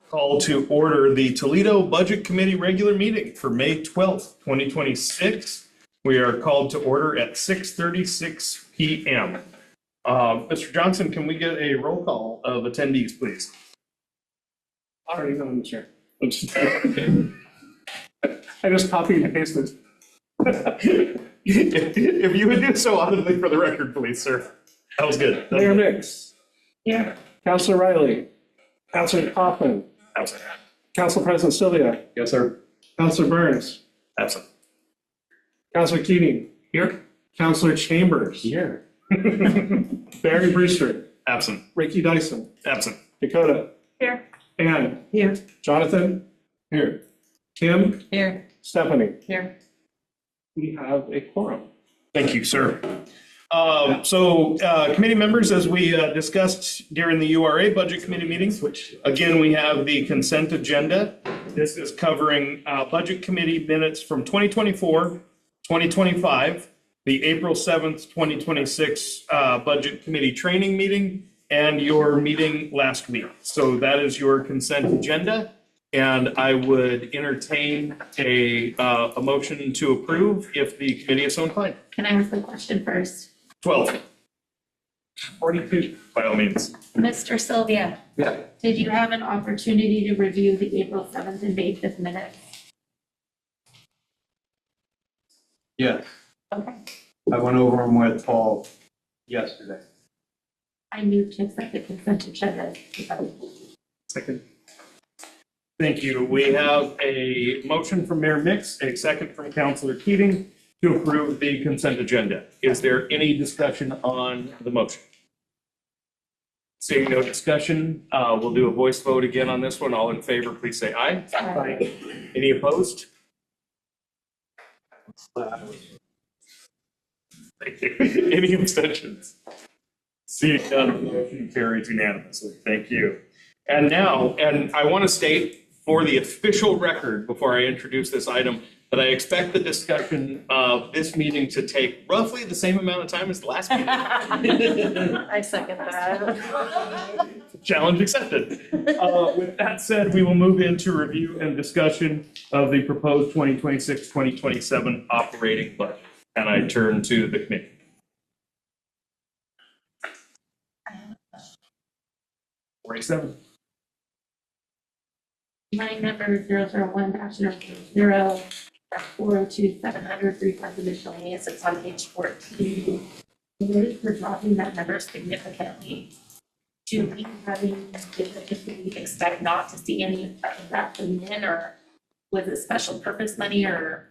call to order the Toledo Budget Committee regular meeting for May 12th, 2026. We are called to order at 6:36 p.m. Mr. Johnson, can we get a roll call of attendees, please? Already know, Mr. I just copied and pasted. If you would do so audibly for the record, please, sir. That was good. Mayor Mix. Here. Councilor Riley. Councilor Kaufman. Absent. Council President Sylvia. Yes, sir. Councilor Burns. Absent. Councilor Keating. Here. Councilor Chambers. Here. Barry Brewster. Absent. Ricky Dyson. Absent. Dakota. Here. Ann. Here. Jonathan. Here. Kim. Here. Stephanie. Here. We have a quorum. Thank you, sir. Committee members, as we discussed during the URA Budget Committee meetings, which again, we have the consent agenda. This is covering Budget Committee minutes from 2024, 2025, the April 7th, 2026 Budget Committee training meeting, and your meeting last week. So that is your consent agenda. And I would entertain a motion to approve if the committee is so inclined. Can I ask a question first? 12. 42, by all means. Mr. Sylvia? Yeah. Did you have an opportunity to review the April 7th and May 5th minutes? Yeah, Okay. I went over them with Paul yesterday. I move to accept the consent agenda. Second. Thank you. We have a motion from Mayor Mix, a second from Councilor Keating to approve the consent agenda. Is there any discussion on the motion? Seeing no discussion, we'll do a voice vote again on this one. All in favor, please say aye. Aye. Any opposed? Thank you. Any abstentions? Seeing none, the motion carries unanimously. Thank you. And now, and I want to state for the official record before I introduce this item, that I expect the discussion of this meeting to take roughly the same amount of time as the last meeting. I second that. Challenge accepted. With that said, we will move into review and discussion of the proposed 2026-2027 operating budget. And I turn to the committee. Forty-seven. Line number 001-0 402-700 refunds and miscellaneous. It's on page 14. Notice we're dropping that number significantly. Do we expect not to see any of that coming in, or was it special purpose money, or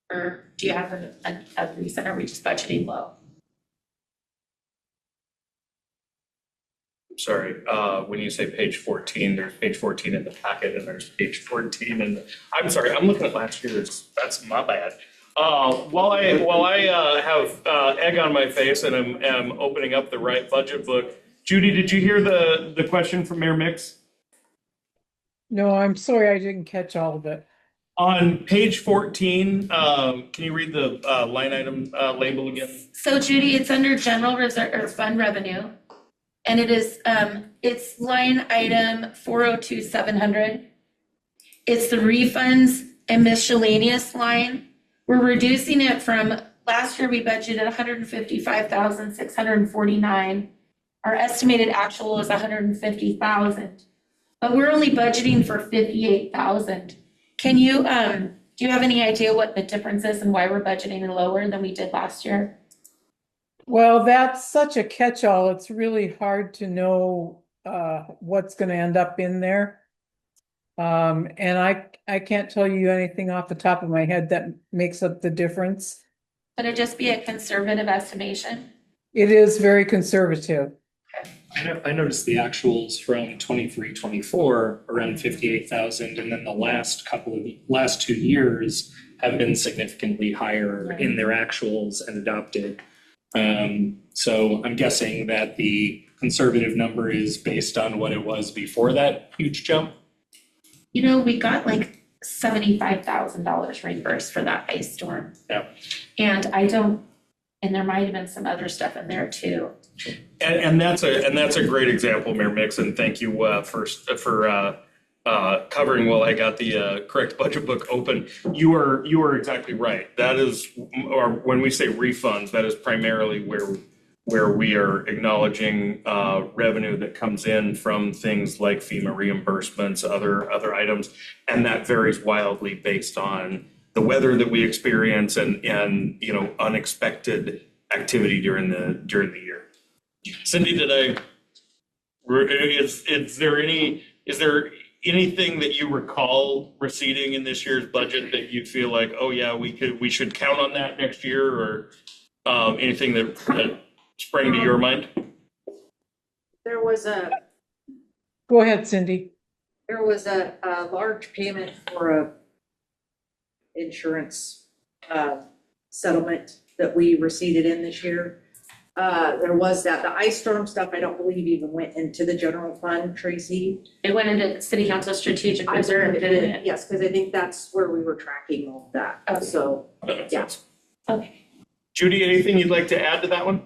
do you have a reason? Are we just budgeting low? Sorry, when you say page 14, there's page 14 in the packet and there's page 14 in the, I'm sorry, I'm looking at last year's, that's my bad. While I have egg on my face and am opening up the right budget book, Judy, did you hear the question from Mayor Mix? No, I'm sorry, I didn't catch all of it. On page 14, can you read the line item label again? So Judy, it's under general reserve or fund revenue. And it is, it's line item 402-700. It's the refunds and miscellaneous line. We're reducing it from, last year we budgeted 155,649. Our estimated actual is 150,000, but we're only budgeting for 58,000. Can you, do you have any idea what the difference is and why we're budgeting lower than we did last year? Well, that's such a catch-all. It's really hard to know what's going to end up in there. And I can't tell you anything off the top of my head that makes up the difference. Could it just be a conservative estimation? It is very conservative. I noticed the actuals from 23-24 around 58,000, and then the last 2 years have been significantly higher in their actuals and adopted. So I'm guessing that the conservative number is based on what it was before that huge jump. You know, we got like $75,000 reimbursed for that ice storm. Yeah. And there might have been some other stuff in there too. And that's a great example, Mayor Mix, and thank you for covering while I got the correct budget book open. You are exactly right. That is, or when we say refunds, that is primarily where we are acknowledging revenue that comes in from things like FEMA reimbursements, other items, and that varies wildly based on the weather that we experience and unexpected activity during the year. Cindy, is there anything that you recall receiving in this year's budget that you feel like, oh yeah, we should count on that next year, or anything that sprang to your mind? There was a Go ahead, Cindy. large payment for a insurance settlement that we received in this year. There was that, the ice storm stuff, I don't believe even went into the general fund, Tracy. It went into city council strategic I reserve, didn't it? Yes, because I think that's where we were tracking all of that, Okay. so, That makes yeah. sense. Okay. Judy, anything you'd like to add to that one?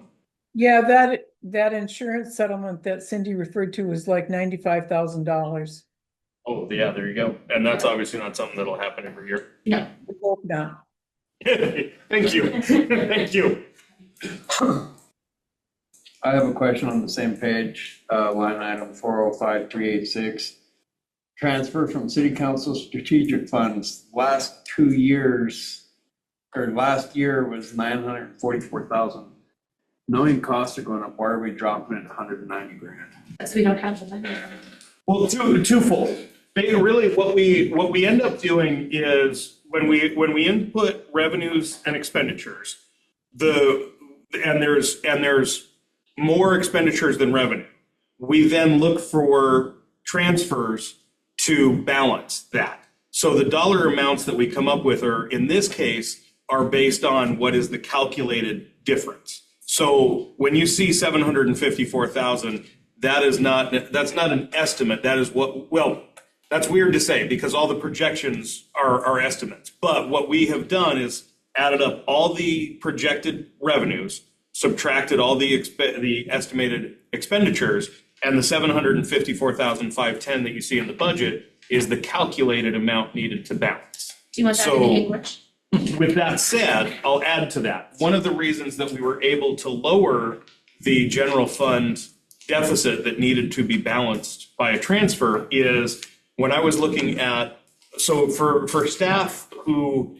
Yeah, that insurance settlement that Cindy referred to was like $95,000. Oh, yeah, there you go. And that's obviously not something that'll happen every year. We hope not. Thank you. Thank you. I have a question on the same page, line item 405386. Transfer from city council strategic funds, last 2 years, or last year was 944,000. Knowing costs are going up, why are we dropping it 190 grand? Because we don't have the money. Well, twofold. Really, what we end up doing is when we input revenues and expenditures, and there's more expenditures than revenue. We then look for transfers to balance that. So the dollar amounts that we come up with are, in this case, are based on what is the calculated difference. So when you see 754,000, that's not an estimate. That is that's weird to say because all the projections are estimates. But what we have done is added up all the projected revenues, subtracted all the estimated expenditures, and the 754,510 that you see in the budget is the calculated amount needed to balance. Do you want that in So- English? With that said, I'll add to that. One of the reasons that we were able to lower the general fund deficit that needed to be balanced by a transfer is when I was looking at, so for staff who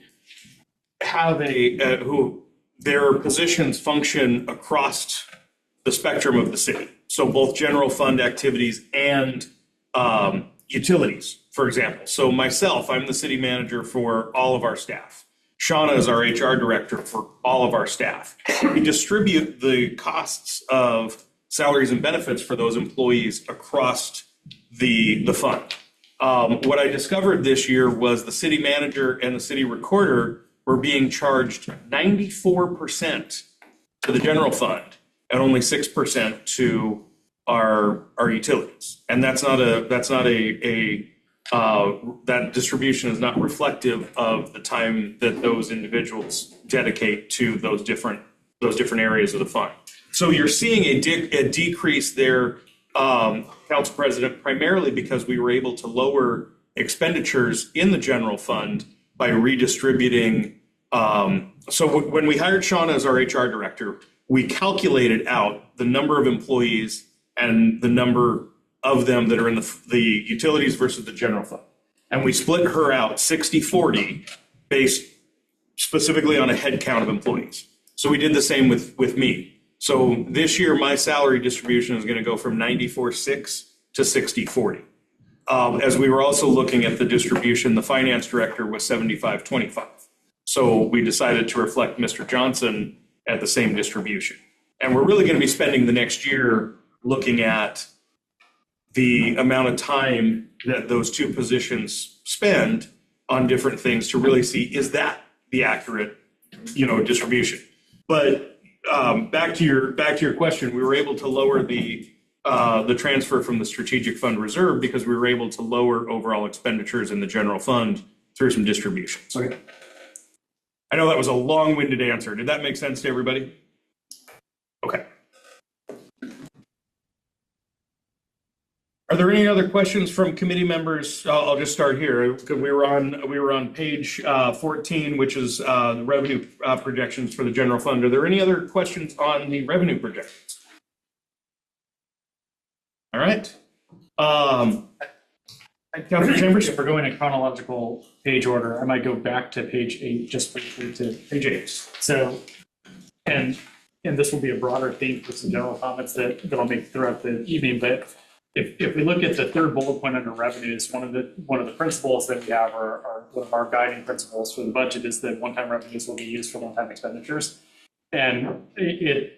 have who their positions function across the spectrum of the city. So both general fund activities and utilities, for example. So myself, I'm the city manager for all of our staff. Shauna is our HR director for all of our staff. We distribute the costs of salaries and benefits for those employees across the fund. What I discovered this year was the city manager and the city recorder were being charged 94% to the general fund and only 6% to our utilities. And that distribution is not reflective of the time that those individuals dedicate to those different areas of the fund. So you're seeing a decrease there, Council President, primarily because we were able to lower expenditures in the general fund by redistributing. So when we hired Shauna as our HR director, we calculated out the number of employees and the number of them that are in the utilities versus the general fund. And we split her out 60-40 based specifically on a head count of employees. So we did the same with me. So this year, my salary distribution is going to go from 94-6 to 60-40. As we were also looking at the distribution, the finance director was 75-25. So we decided to reflect Mr. Johnson at the same distribution. And we're really going to be spending the next year looking at the amount of time that those two positions spend on different things to really see, is that the accurate, distribution? But back to your question, we were able to lower the transfer from the strategic fund reserve because we were able to lower overall expenditures in the general fund through some distributions. Okay. I know that was a long-winded answer. Did that make sense to everybody? Okay. Are there any other questions from committee members? I'll just start here, because we were on page 14, which is the revenue projections for the general fund. Are there any other questions on the revenue projections? All right. Councilor Chambers? If we're going in chronological page order, I might go back to page 8 just briefly to Page 8. so, and this will be a broader theme for some general comments that I'll make throughout the evening, but if we look at the third bullet point under revenues, one of the principles that we have are one of our guiding principles for the budget is that one-time revenues will be used for one-time expenditures. And the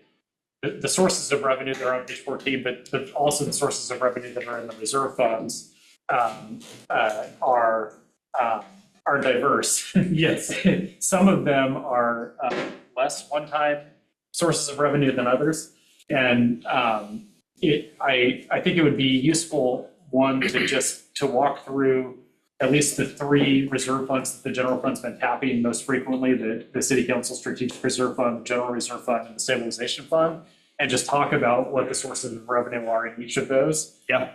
sources of revenue that are on page 14, but also the sources of revenue that are in the reserve funds are diverse. Yes, some of them are less one-time sources of revenue than others, and I think it would be useful, one, to walk through at least the 3 reserve funds that the general fund's been tapping most frequently: the City Council Strategic Reserve Fund, the General Reserve Fund, and the Stabilization Fund, and just talk about what the sources of revenue are in each of those. Yeah.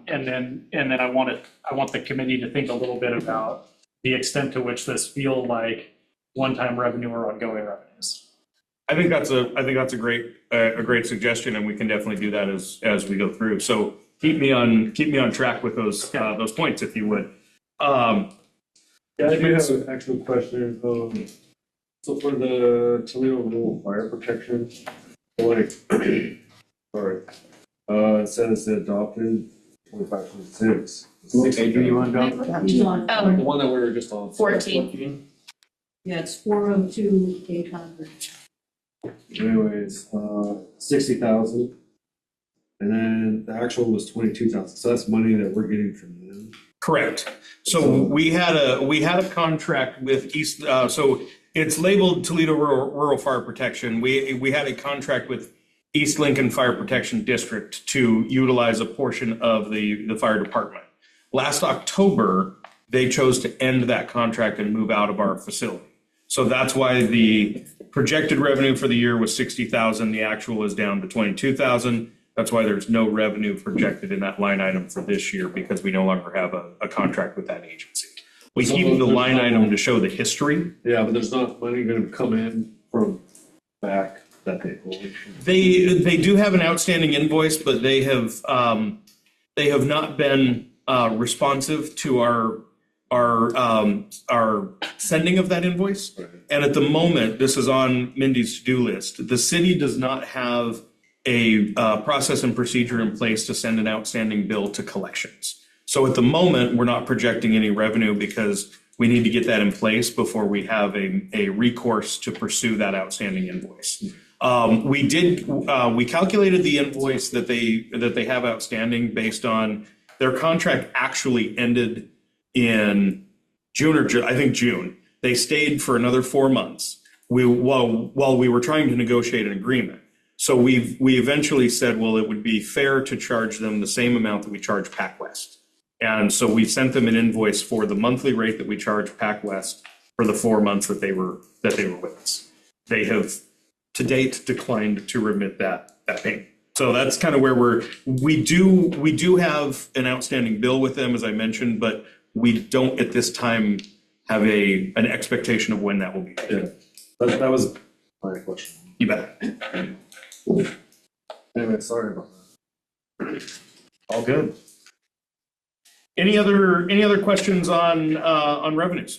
And then I want the committee to think a little bit about the extent to which this feel like one-time revenue or ongoing revenues. I think that's a great suggestion, and we can definitely do that as we go through. So keep me on track with those points, if you would. Yeah, I do have an actual question. So for the Toledo Rural Fire Protection, like, sorry, it says they adopted 2526. What page are you on, John? Oh, The one that we were just on. 14. Yeah, it's 402, 800. Anyways, 60,000. And then the actual was 22,000. So that's money that we're getting from them. Correct. So we had a contract with East. So it's labeled Toledo Rural Fire Protection. We had a contract with East Lincoln Fire Protection District to utilize a portion of the fire department. Last October, they chose to end that contract and move out of our facility. So that's why the projected revenue for the year was 60,000. The actual is down to 22,000. That's why there's no revenue projected in that line item for this year, because we no longer have a contract with that agency. We keep the line item to show the history. Yeah, but there's not money going to come in from back that they hold. They do have an outstanding invoice, but they have not been responsive to our sending of that invoice. Right. And at the moment, this is on Mindy's to-do list. The city does not have a process and procedure in place to send an outstanding bill to collections. So at the moment, we're not projecting any revenue because we need to get that in place before we have a recourse to pursue that outstanding invoice. We calculated the invoice that they have outstanding based on their contract actually ended in June or I think June. They stayed for another 4 months while we were trying to negotiate an agreement. So we eventually said, well, it would be fair to charge them the same amount that we charge PacWest. And so we sent them an invoice for the monthly rate that we charge PacWest for the 4 months that they were with us. They have to date declined to remit that payment. So that's kind of where we do have an outstanding bill with them, as I mentioned, but we don't at this time have an expectation of when that will be paid. Yeah, that was my question. You bet. Anyway, sorry about that. All good. Any other questions on revenues?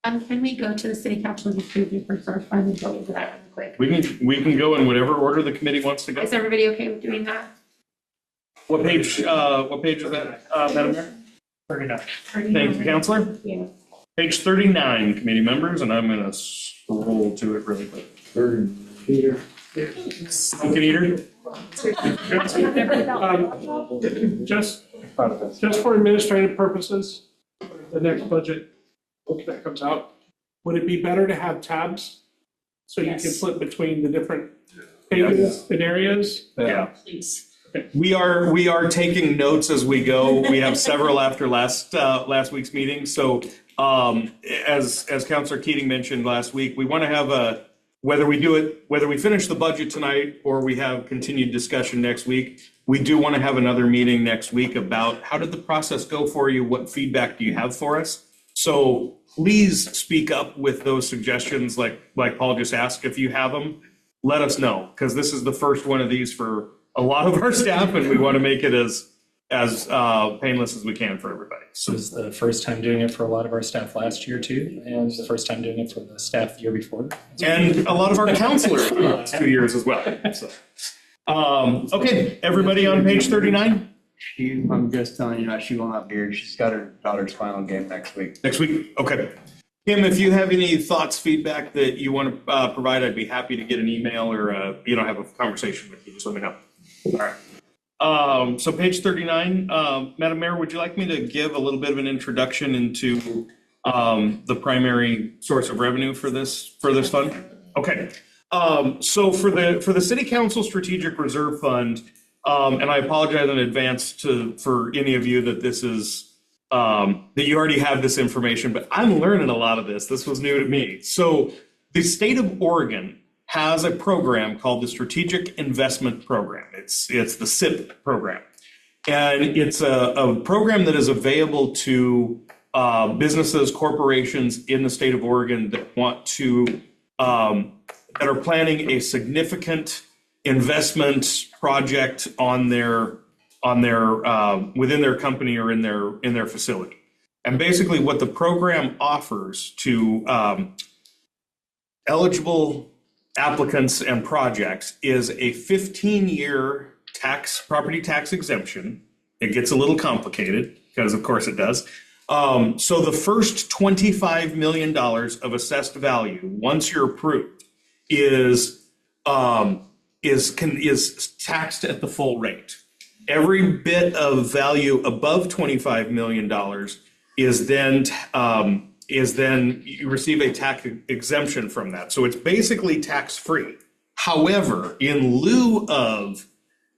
Can we go to the city council strategic reserve fund and go over that real quick? We can go in whatever order the committee wants to go. Is everybody okay with doing that? What page is that, Madam Mayor? 39. Thank you, Counselor. Yeah. Page 39, committee members, and I'm gonna scroll to it really quick. Peter. Pumpkin eater? Just for administrative purposes, the next budget book that comes out, would it be better to have tabs? So you can Yes. flip between the different pages and areas? Yeah. Please. We are taking notes as we go. We have several after last week's meeting. So as Councilor Keating mentioned last week, we want to have whether we finish the budget tonight or we have continued discussion next week, we do want to have another meeting next week about how did the process go for you? What feedback do you have for us? So please speak up with those suggestions like Paul just asked. If you have them, let us know, because this is the first one of these for a lot of our staff, and we want to make it as painless as we can for everybody. So this is the first time doing it for a lot of our staff last year too, and the first time doing it for the staff the year before. And a lot of our counselors the last 2 years as well. So, okay, everybody on page 39? I'm just telling you, she will not be here. She's got her daughter's final game next week. Next week? Okay. Kim, if you have any thoughts, feedback that you want to provide, I'd be happy to get an email or have a conversation with you. Just let me know. All right. So page 39, Madam Mayor, would you like me to give a little bit of an introduction into the primary source of revenue for this fund? Okay. So for the City Council Strategic Reserve Fund, and I apologize in advance for any of you that this is that you already have this information, but I'm learning a lot of this. This was new to me. So the state of Oregon has a program called the Strategic Investment Program. It's the SIP program. And it's a program that is available to businesses, corporations in the state of Oregon that want to, that are planning a significant investment project on their within their company or in their facility. And basically what the program offers to eligible applicants and projects is a 15-year property tax exemption. It gets a little complicated because of course it does. So the first $25 million of assessed value, once you're approved, is taxed at the full rate. Every bit of value above $25 million is then you receive a tax exemption from that. So it's basically tax-free. However, in lieu of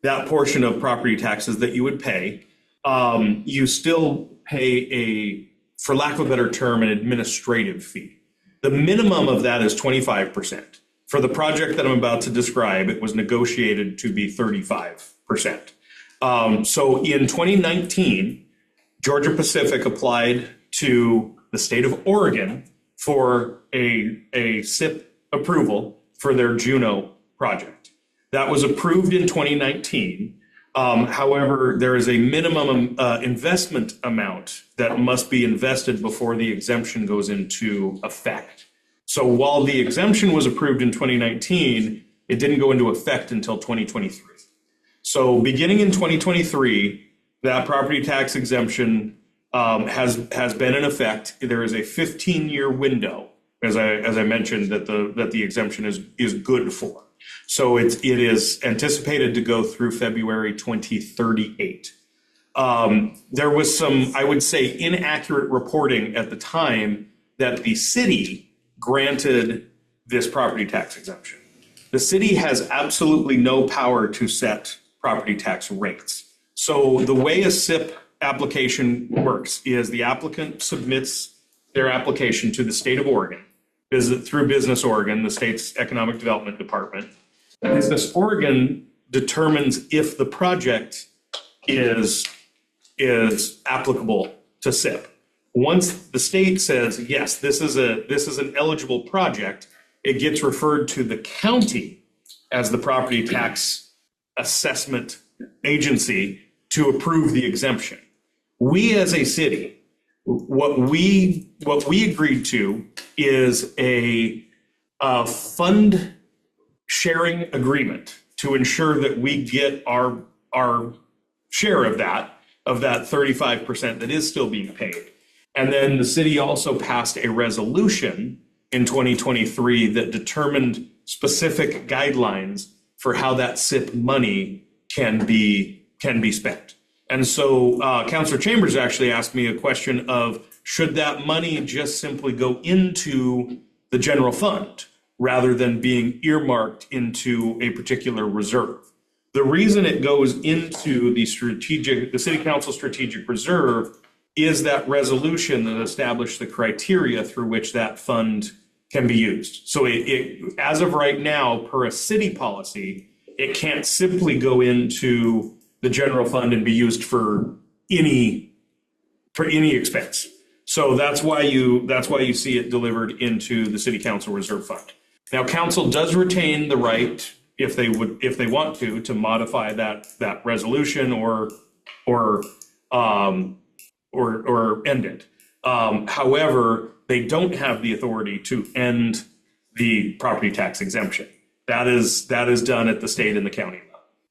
that portion of property taxes that you would pay, you still pay for lack of a better term, an administrative fee. The minimum of that is 25%. For the project that I'm about to describe, it was negotiated to be 35%. So in 2019, Georgia Pacific applied to the state of Oregon for a SIP approval for their Juneau project. That was approved in 2019. However, there is a minimum investment amount that must be invested before the exemption goes into effect. So while the exemption was approved in 2019, it didn't go into effect until 2023. So beginning in 2023, that property tax exemption has been in effect. There is a 15-year window, as I mentioned, that the exemption is good for. So it is anticipated to go through February 2038. There was some, I would say, inaccurate reporting at the time that the city granted this property tax exemption. The city has absolutely no power to set property tax rates. So the way a SIP application works is the applicant submits their application to the state of Oregon, through Business Oregon, the state's economic development department. Business Oregon determines if the project is applicable to SIP. Once the state says, yes, this is an eligible project, it gets referred to the county as the property tax assessment agency to approve the exemption. We as a city, what we agreed to is a fund sharing agreement to ensure that we get our share of that 35% that is still being paid. And then the city also passed a resolution in 2023 that determined specific guidelines for how that SIP money can be spent. And so Councilor Chambers actually asked me a question of, should that money just simply go into the general fund rather than being earmarked into a particular reserve? The reason it goes into the City Council Strategic Reserve is that resolution that established the criteria through which that fund can be used. So as of right now, per a city policy, it can't simply go into the general fund and be used for any expense. So that's why you see it delivered into the city council reserve fund. Now, council does retain the right, if they want to modify that resolution or end it. However, they don't have the authority to end the property tax exemption. That is done at the state and the county level.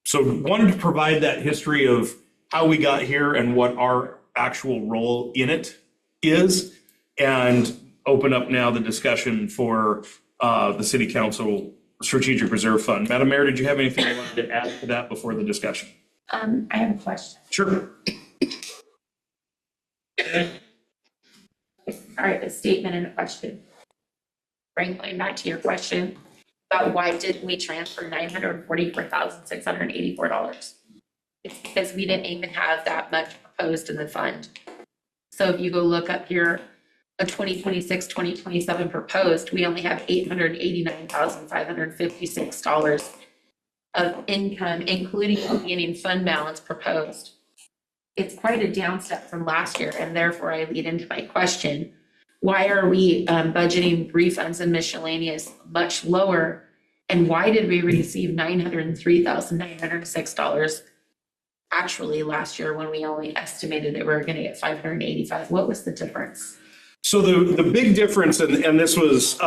So wanted to provide that history of how we got here and what our actual role in it is, and open up now the discussion for the city council strategic reserve fund. Madam Mayor, did you have anything you wanted to add to that before the discussion? I have a question. Sure. All right, a statement and a question. Going back to your question about why didn't we transfer $944,684? It's because we didn't even have that much proposed in the fund. So if you go look up here, a 2026, 2027 proposed, we only have $889,556 of income, including the beginning fund balance proposed. It's quite a down step from last year, and therefore I lead into my question. Why are we budgeting refunds and miscellaneous much lower? And why did we receive $903,906 actually last year when we only estimated that we were gonna get 585? What was the difference? So the big difference, and this was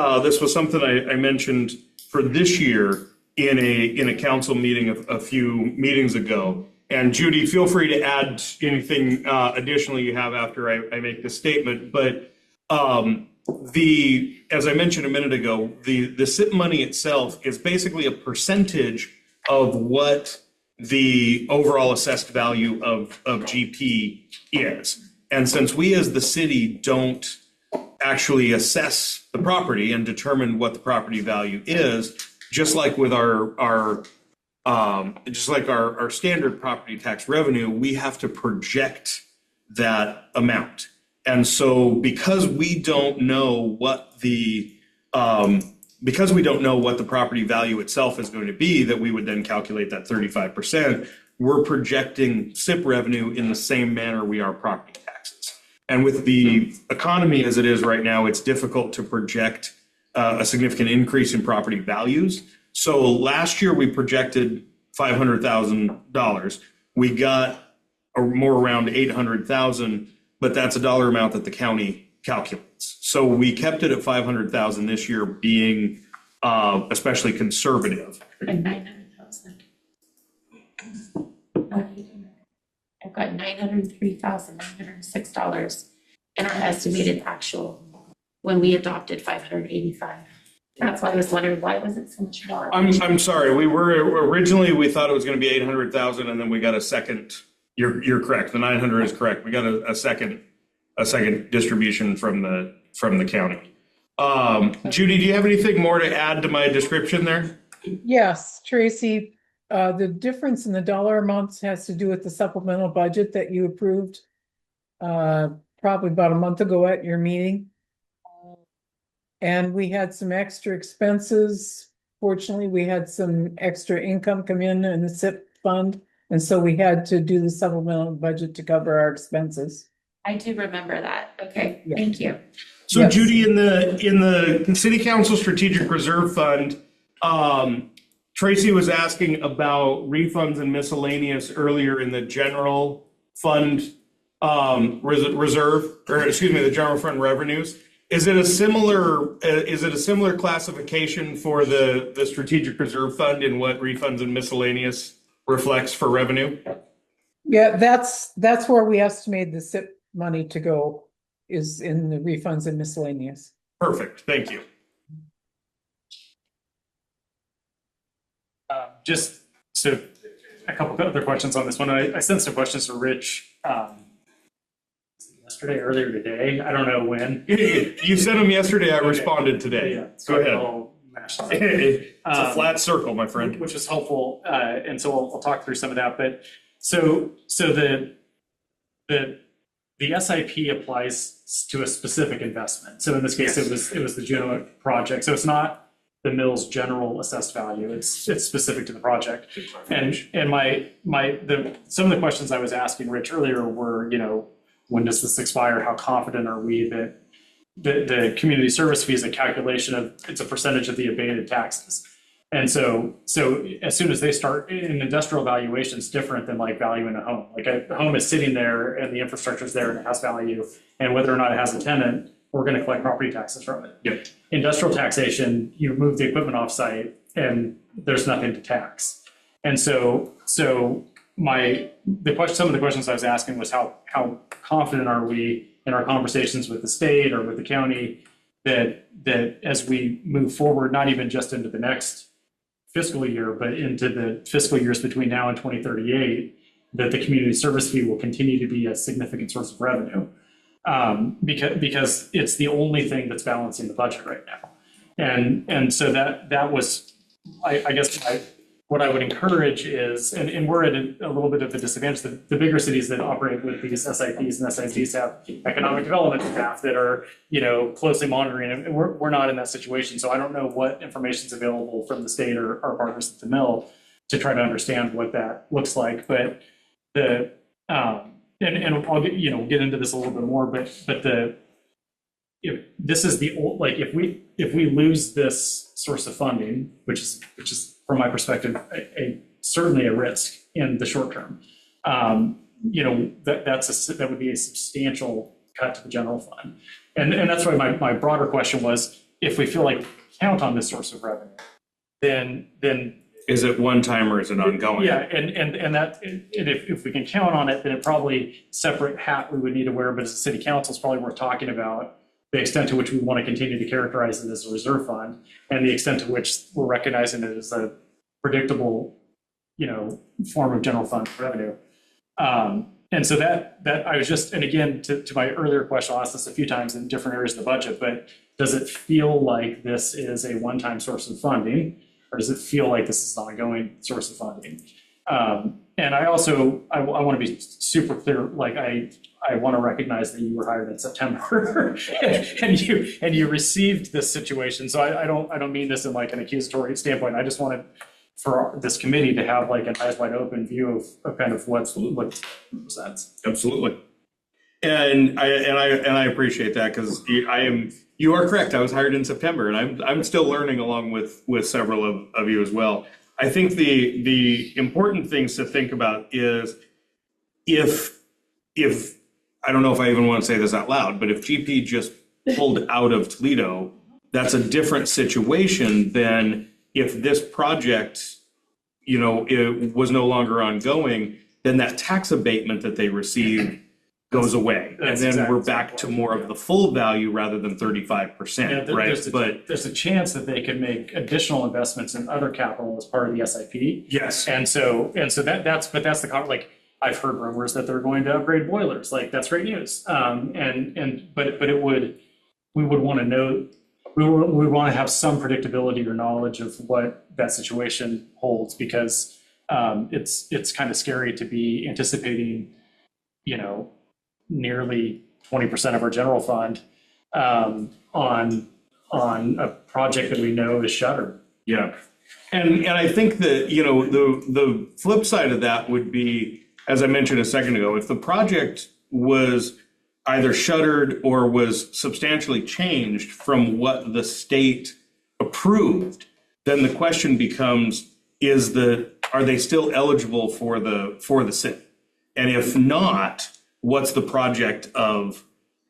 something I mentioned for this year in a council meeting a few meetings ago. And Judy, feel free to add anything additionally you have after I make this statement. But as I mentioned a minute ago, the SIP money itself is basically a percentage of what the overall assessed value of GP is. And since we as the city don't actually assess the property and determine what the property value is, just like with our standard property tax revenue, we have to project that amount. And so because we don't know what the property value itself is going to be, that we would then calculate that 35%, we're projecting SIP revenue in the same manner we are property taxes. And with the economy as it is right now, it's difficult to project a significant increase in property values. So last year we projected $500,000. We got more around 800,000, but that's a dollar amount that the county calculates. So we kept it at 500,000 this year, being especially conservative. And 900,000. I've got $903,906 in our estimated actual when we adopted 585. That's why I was wondering, why was it so much more? I'm sorry. We thought it was going to be 800,000, and then we got a second. You're correct. The 900 is correct. We got a second distribution from the county. Judy, do you have anything more to add to my description there? Yes, Tracy, the difference in the dollar amounts has to do with the supplemental budget that you approved probably about a month ago at your meeting. And we had some extra expenses. Fortunately, we had some extra income come in the SIP fund. And so we had to do the supplemental budget to cover our expenses. I do remember that. Okay, Yeah. thank you. So Yes. Judy, in the City Council Strategic Reserve Fund, Tracy was asking about refunds and miscellaneous earlier in the general fund the general fund revenues. Is it a similar classification for the Strategic Reserve Fund in what refunds and miscellaneous reflects for revenue? Yeah, that's where we estimate the SIP money to go, is in the refunds and miscellaneous. Perfect, thank you. Just so a couple other questions on this one. I sent some questions to Rich earlier today. I don't know when. You sent them yesterday, I responded today. Yeah, Go ahead. I'll mash them up. It's a flat circle, my friend. Which is helpful, and so I'll talk through some of that. But so the the SIP applies to a specific investment. So in this case, it was the Juno project. So it's not the mill's general assessed value. It's specific to the project. And some of the questions I was asking Rich earlier were, when does this expire? How confident are we that the community service fee is a calculation of, it's a percentage of the abated taxes. And so as soon as they start, an industrial valuation is different than like valuing a home. Like a home is sitting there and the infrastructure is there and it has value. And whether or not it has a tenant, we're going to collect property taxes from it. Yep. Industrial taxation, you move the equipment off site and there's nothing to tax. And so some of the questions I was asking was how confident are we in our conversations with the state or with the county that as we move forward, not even just into the next fiscal year, but into the fiscal years between now and 2038, that the community service fee will continue to be a significant source of revenue. Because it's the only thing that's balancing the budget right now. And so that was, I guess, what I would encourage is, and we're at a little bit of a disadvantage, the bigger cities that operate with these SIPs and SIDs have economic development staff that are, closely monitoring, and we're not in that situation. So I don't know what information is available from the state or our partners at the mill to try to understand what that looks like. But and I'll get into this a little bit more, but if this is the old, like if we lose this source of funding, which is from my perspective certainly a risk in the short term, that would be a substantial cut to the general fund, and that's why my broader question was, if we feel like we count on this source of revenue, then Is it one time or is it ongoing? yeah, and if we can count on it, then it probably separate hat we would need to wear, but as a city council, it's probably worth talking about the extent to which we want to continue to characterize it as a reserve fund, and the extent to which we're recognizing it as a predictable, form of general fund revenue. And so that I was just, and again, to my earlier question, I'll ask this a few times in different areas of the budget, but does it feel like this is a one-time source of funding, or does it feel like this is an ongoing source of funding? And I also, I want to be super clear, like I want to recognize that you were hired in September and you received this situation. So I don't mean this in like an accusatory standpoint. I just wanted for this committee to have like an eyes wide open view of kind of what presents. Absolutely. And I appreciate that, because you are correct. I was hired in September, and I'm still learning along with several of you as well. I think the important things to think about is if I don't know if I even want to say this out loud, but if GP just pulled out of Toledo, that's a different situation than if this project, it was no longer ongoing, then that tax abatement that they received goes away. And then exactly we're back to more of the full value rather than 35%, right? There's a chance that they could make additional investments in other capital as part of the SIP. Yes. And so that's the, like, I've heard rumors that they're going to upgrade boilers. Like, that's great news. But we would want to know, we want to have some predictability or knowledge of what that situation holds, because it's kind of scary to be anticipating, nearly 20% of our general fund on a project that we know is shuttered. Yeah. And I think that, the flip side of that would be, as I mentioned a second ago, if the project was either shuttered or was substantially changed from what the state approved, then the question becomes, are they still eligible for the SIP? And if not, what's the project of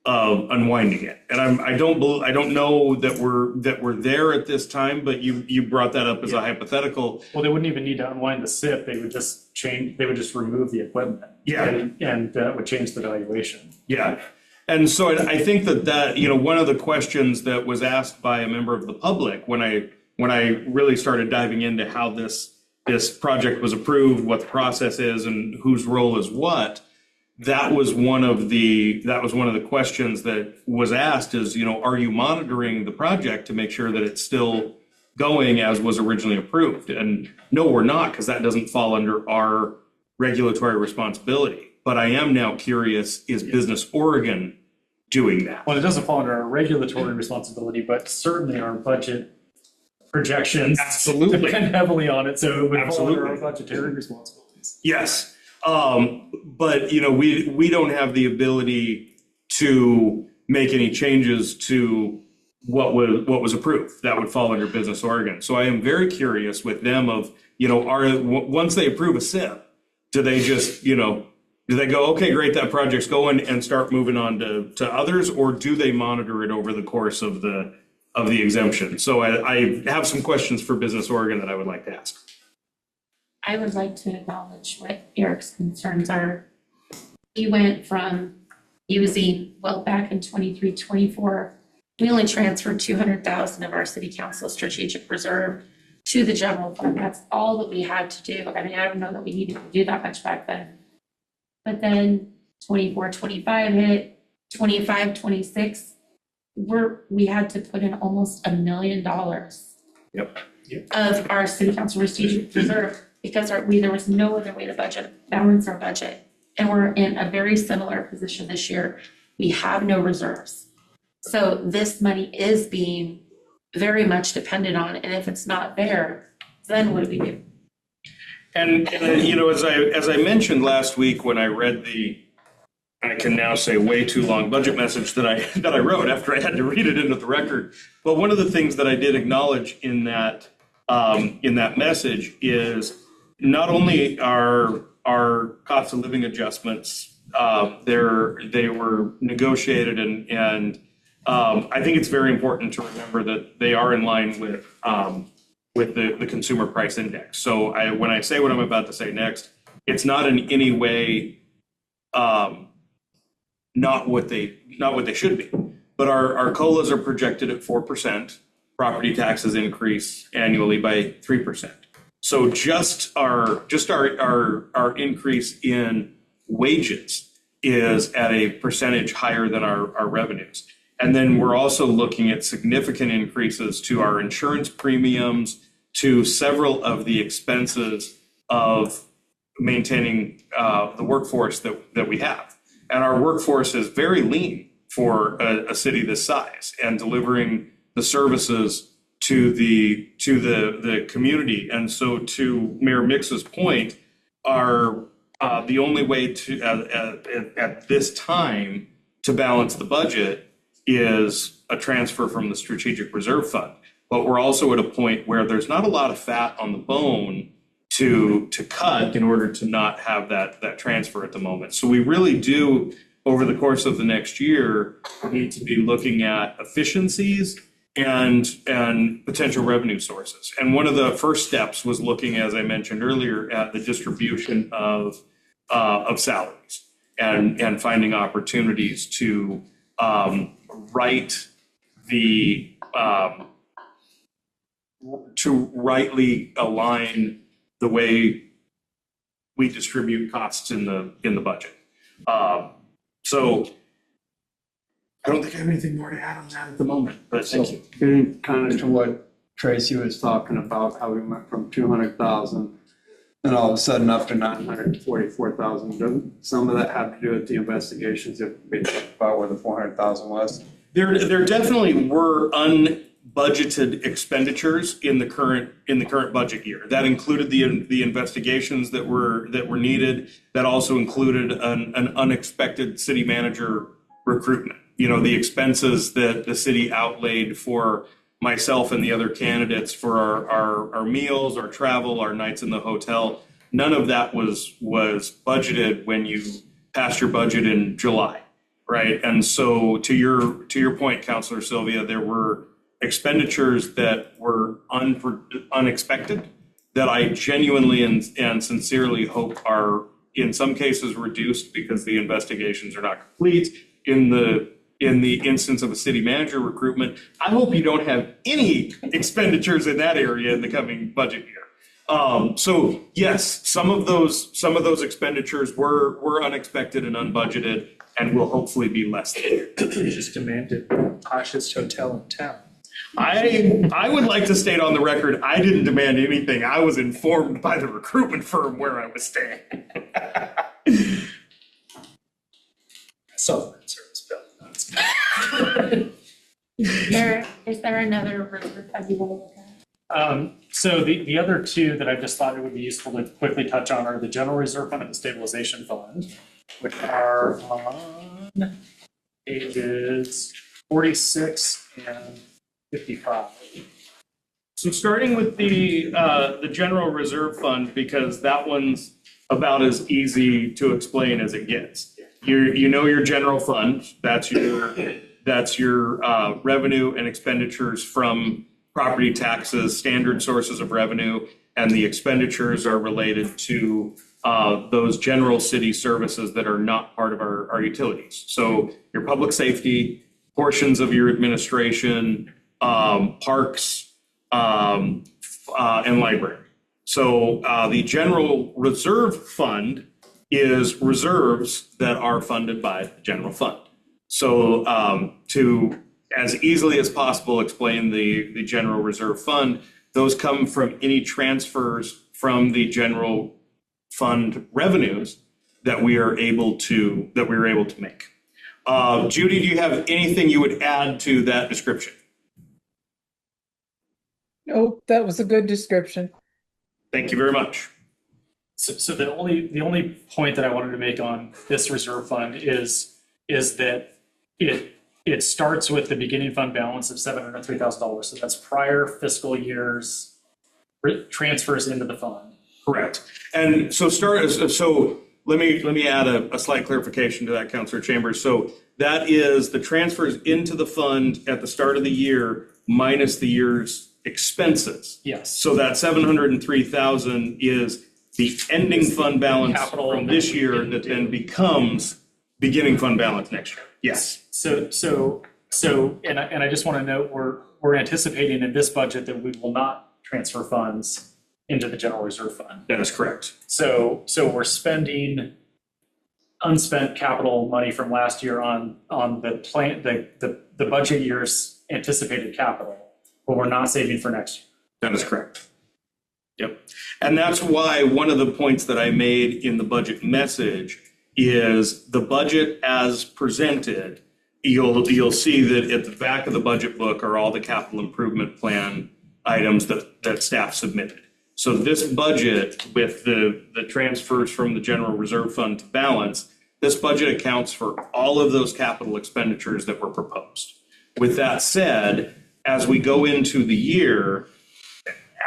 unwinding it? And I don't know that we're there at this time, but you brought that up as a hypothetical. Well, they wouldn't even need to unwind the SIP. They would just remove the equipment. Yeah. And that would change the valuation. Yeah. And so I think that one of the questions that was asked by a member of the public when I really started diving into how this project was approved, what the process is, and whose role is what, that was one of the questions that was asked is, are you monitoring the project to make sure that it's still going as was originally approved? And no, we're not, because that doesn't fall under our regulatory responsibility. but I am now curious, is Business Oregon doing that? Well, it doesn't fall under our regulatory responsibility, but certainly our budget projections Absolutely. depend heavily on it, so it would fall under our Absolutely. budgetary responsibilities. Yes, but we don't have the ability to make any changes to what was approved. That would fall under Business Oregon. So I am very curious with them of, once they approve a SIP, do they just, do they go, okay, great, that project's going, and start moving on to others, or do they monitor it over the course of the exemption? So I have some questions for Business Oregon that I would like to ask. I would like to acknowledge what Eric's concerns are. He went from using, back in 23, 24, we only transferred 200,000 of our city council strategic reserve to the general fund. That's all that we had to do. I mean, I don't know that we needed to do that much back then. But then 24, 25 hit, 25, 26, we had to put in almost $1 million Yep. of our city council strategic reserve because there was no other way to balance our budget. And we're in a very similar position this year. We have no reserves. So this money is being very much dependent on, and if it's not there, then what do we do? And as I mentioned last week when I read I can now say way too long budget message that I wrote after I had to read it into the record. But one of the things that I did acknowledge in that message is not only are our cost of living adjustments, they were negotiated and I think it's very important to remember that they are in line with the consumer price index. So when I say what I'm about to say next, it's not in any way not what they should be. But our COLAs are projected at 4%. Property taxes increase annually by 3%. So just our increase in wages is at a percentage higher than our revenues. And then we're also looking at significant increases to our insurance premiums, to several of the expenses of maintaining the workforce that we have. And our workforce is very lean for a city this size, and delivering the services to the community. And so, to Mayor Mix's point, the only way to at this time to balance the budget is a transfer from the strategic reserve fund. But we're also at a point where there's not a lot of fat on the bone to cut in order to not have that transfer at the moment. So we really do, over the course of the next year, need to be looking at efficiencies and potential revenue sources. And one of the first steps was looking, as I mentioned earlier, at the distribution of salaries and finding opportunities to rightly align the way we distribute costs in the budget. So I don't think I have anything more to add on that at the moment, but thank you. Getting kind of to what Tracy was talking about, how we went from 200,000 and all of a sudden up to 944,000. Doesn't some of that have to do with the investigations that we talked about where the 400,000 was? There definitely were unbudgeted expenditures in the current budget year. That included the investigations that were needed. That also included an unexpected city manager recruitment. The expenses that the city outlaid for myself and the other candidates for our meals, our travel, our nights in the hotel. None of that was budgeted when you passed your budget in July, right? And so to your point, Councilor Sylvia, there were expenditures that were unexpected that I genuinely and sincerely hope are in some cases reduced because the investigations are not complete. In the instance of a city manager recruitment, I hope you don't have any expenditures in that area in the coming budget year. So yes, some of those expenditures were unexpected and unbudgeted, and will hopefully be less than. You just demanded the poshest hotel in town. I would like to state on the record, I didn't demand anything. I was informed by the recruitment firm where I was staying. Cell phone service bill. Is there another reserve fund you want to look at? So the other two that I just thought it would be useful to quickly touch on are the general reserve fund and the stabilization fund, which are on pages 46 and 55. So starting with the general reserve fund, because that one's about as easy to explain as it gets. You know your general fund, that's your revenue and expenditures from property taxes, standard sources of revenue, and the expenditures are related to those general city services that are not part of our utilities. So your public safety, portions of your administration, parks, and library. So the general reserve fund is reserves that are funded by the general fund. So to as easily as possible explain the general reserve fund, those come from any transfers from the general fund revenues that we are able to make. Judy, do you have anything you would add to that description? Oh, that was a good description. Thank you very much. So the only point that I wanted to make on this reserve fund is that it starts with the beginning fund balance of $703,000. So that's prior fiscal year's transfers into the fund. Correct. And so let me add a slight clarification to that, Councilor Chambers. So that is the transfers into the fund at the start of the year minus the year's expenses. Yes. So that 703,000 is the ending fund balance Capital from this year that then becomes beginning fund balance next year. Yes. So and I just want to note we're anticipating in this budget that we will not transfer funds into the general reserve fund. That is correct. So we're spending unspent capital money from last year on the budget year's anticipated capital, but we're not saving for next year. That is correct. Yep. And that's why one of the points that I made in the budget message is the budget as presented. You'll see that at the back of the budget book are all the capital improvement plan items that staff submitted. So this budget with the transfers from the general reserve fund to balance, this budget accounts for all of those capital expenditures that were proposed. With that said, as we go into the year,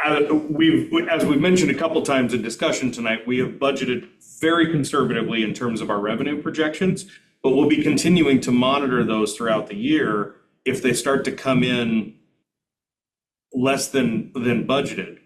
as we've mentioned a couple times in discussion tonight, we have budgeted very conservatively in terms of our revenue projections, but we'll be continuing to monitor those throughout the year. If they start to come in less than budgeted,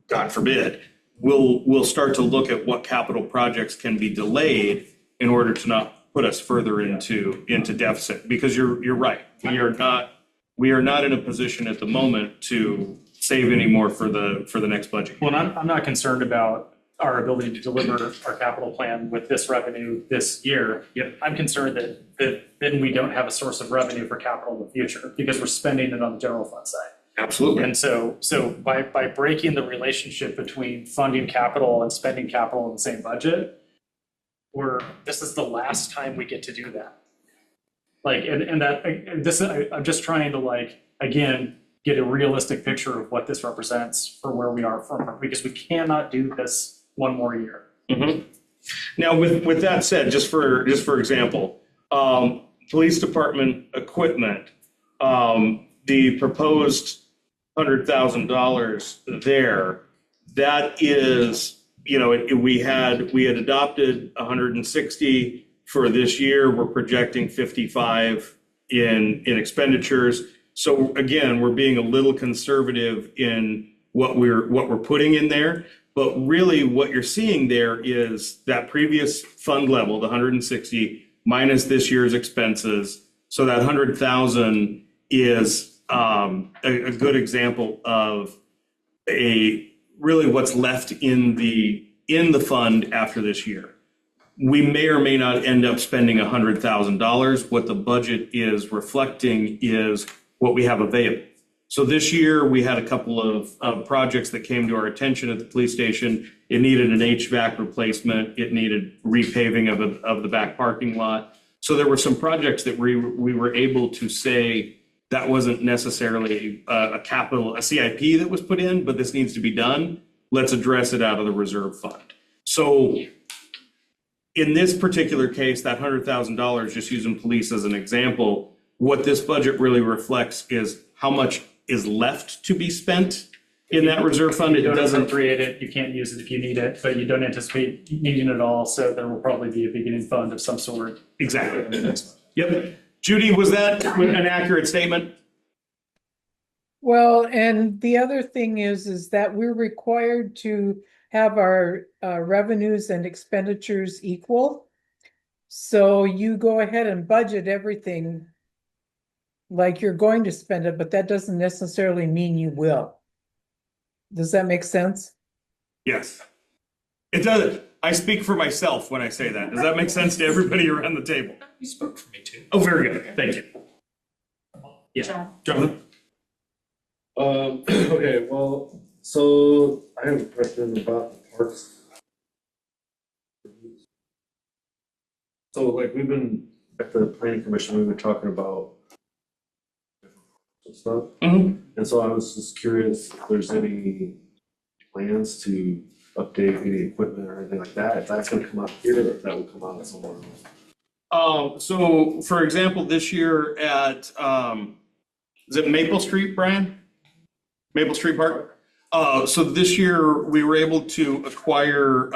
God forbid, we'll start to look at what capital projects can be delayed in order to not put us further into deficit. Because you're right, we are not in a position at the moment to save any more for the next budget. Well, I'm not concerned about our ability to deliver our capital plan with this revenue this year. Yep. I'm concerned that then we don't have a source of revenue for capital in the future because we're spending it on the general fund side. Absolutely. And so by breaking the relationship between funding capital and spending capital in the same budget, this is the last time we get to do that. I'm just trying to again get a realistic picture of what this represents for where we are from, because we cannot do this one more year. Mm-hmm. Now, with that said, just for example, police department equipment, the proposed $100,000 there, that is, we had adopted 160 for this year. We're projecting 55 in expenditures. So again, we're being a little conservative in what we're putting in there. But really what you're seeing there is that previous fund level, the 160 minus this year's expenses. So that 100,000 is a good example of really what's left in the fund after this year. We may or may not end up spending $100,000. What the budget is reflecting is what we have available. So this year we had a couple of projects that came to our attention at the police station. It needed an HVAC replacement. It needed repaving of the back parking lot. So there were some projects that we were able to say that wasn't necessarily a CIP that was put in, but this needs to be done. Let's address it out of the reserve fund. So in this particular case, that $100,000, just using police as an example, what this budget really reflects is how much is left to be spent in that reserve fund. You It don't doesn't, appropriate it, you can't use it if you need it, but you don't anticipate needing it all, so there will probably be a beginning fund of some sort. exactly. Yep. Judy, was that an accurate statement? Well, and the other thing is that we're required to have our revenues and expenditures equal. So you go ahead and budget everything like you're going to spend it, but that doesn't necessarily mean you will. Does that make sense? Yes. It does. I speak for myself when I say that. Does that make sense to everybody around the table? You spoke for me too. Oh, very good. Thank you. John. Jonathan? Okay, well, so I have a question about the parks. So like we've been, at the planning commission, we've been talking about stuff. Mhm. And so I was just curious if there's any plans to update any equipment or anything like that, if that's gonna come out here or if that will come out somewhere else. So for example, this year at, is it Maple Street, Brian? Maple Street Park? So this year we were able to acquire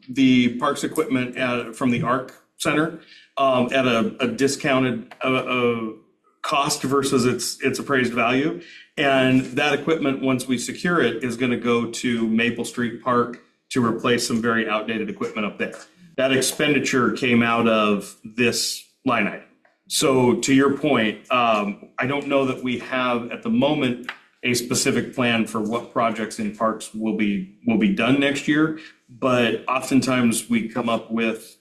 the parks equipment from the ARC Center at a discounted cost versus its appraised value. And that equipment, once we secure it, is going to go to Maple Street Park to replace some very outdated equipment up there. That expenditure came out of this line item. So to your point, I don't know that we have at the moment a specific plan for what projects in parks will be done next year, but oftentimes we come up with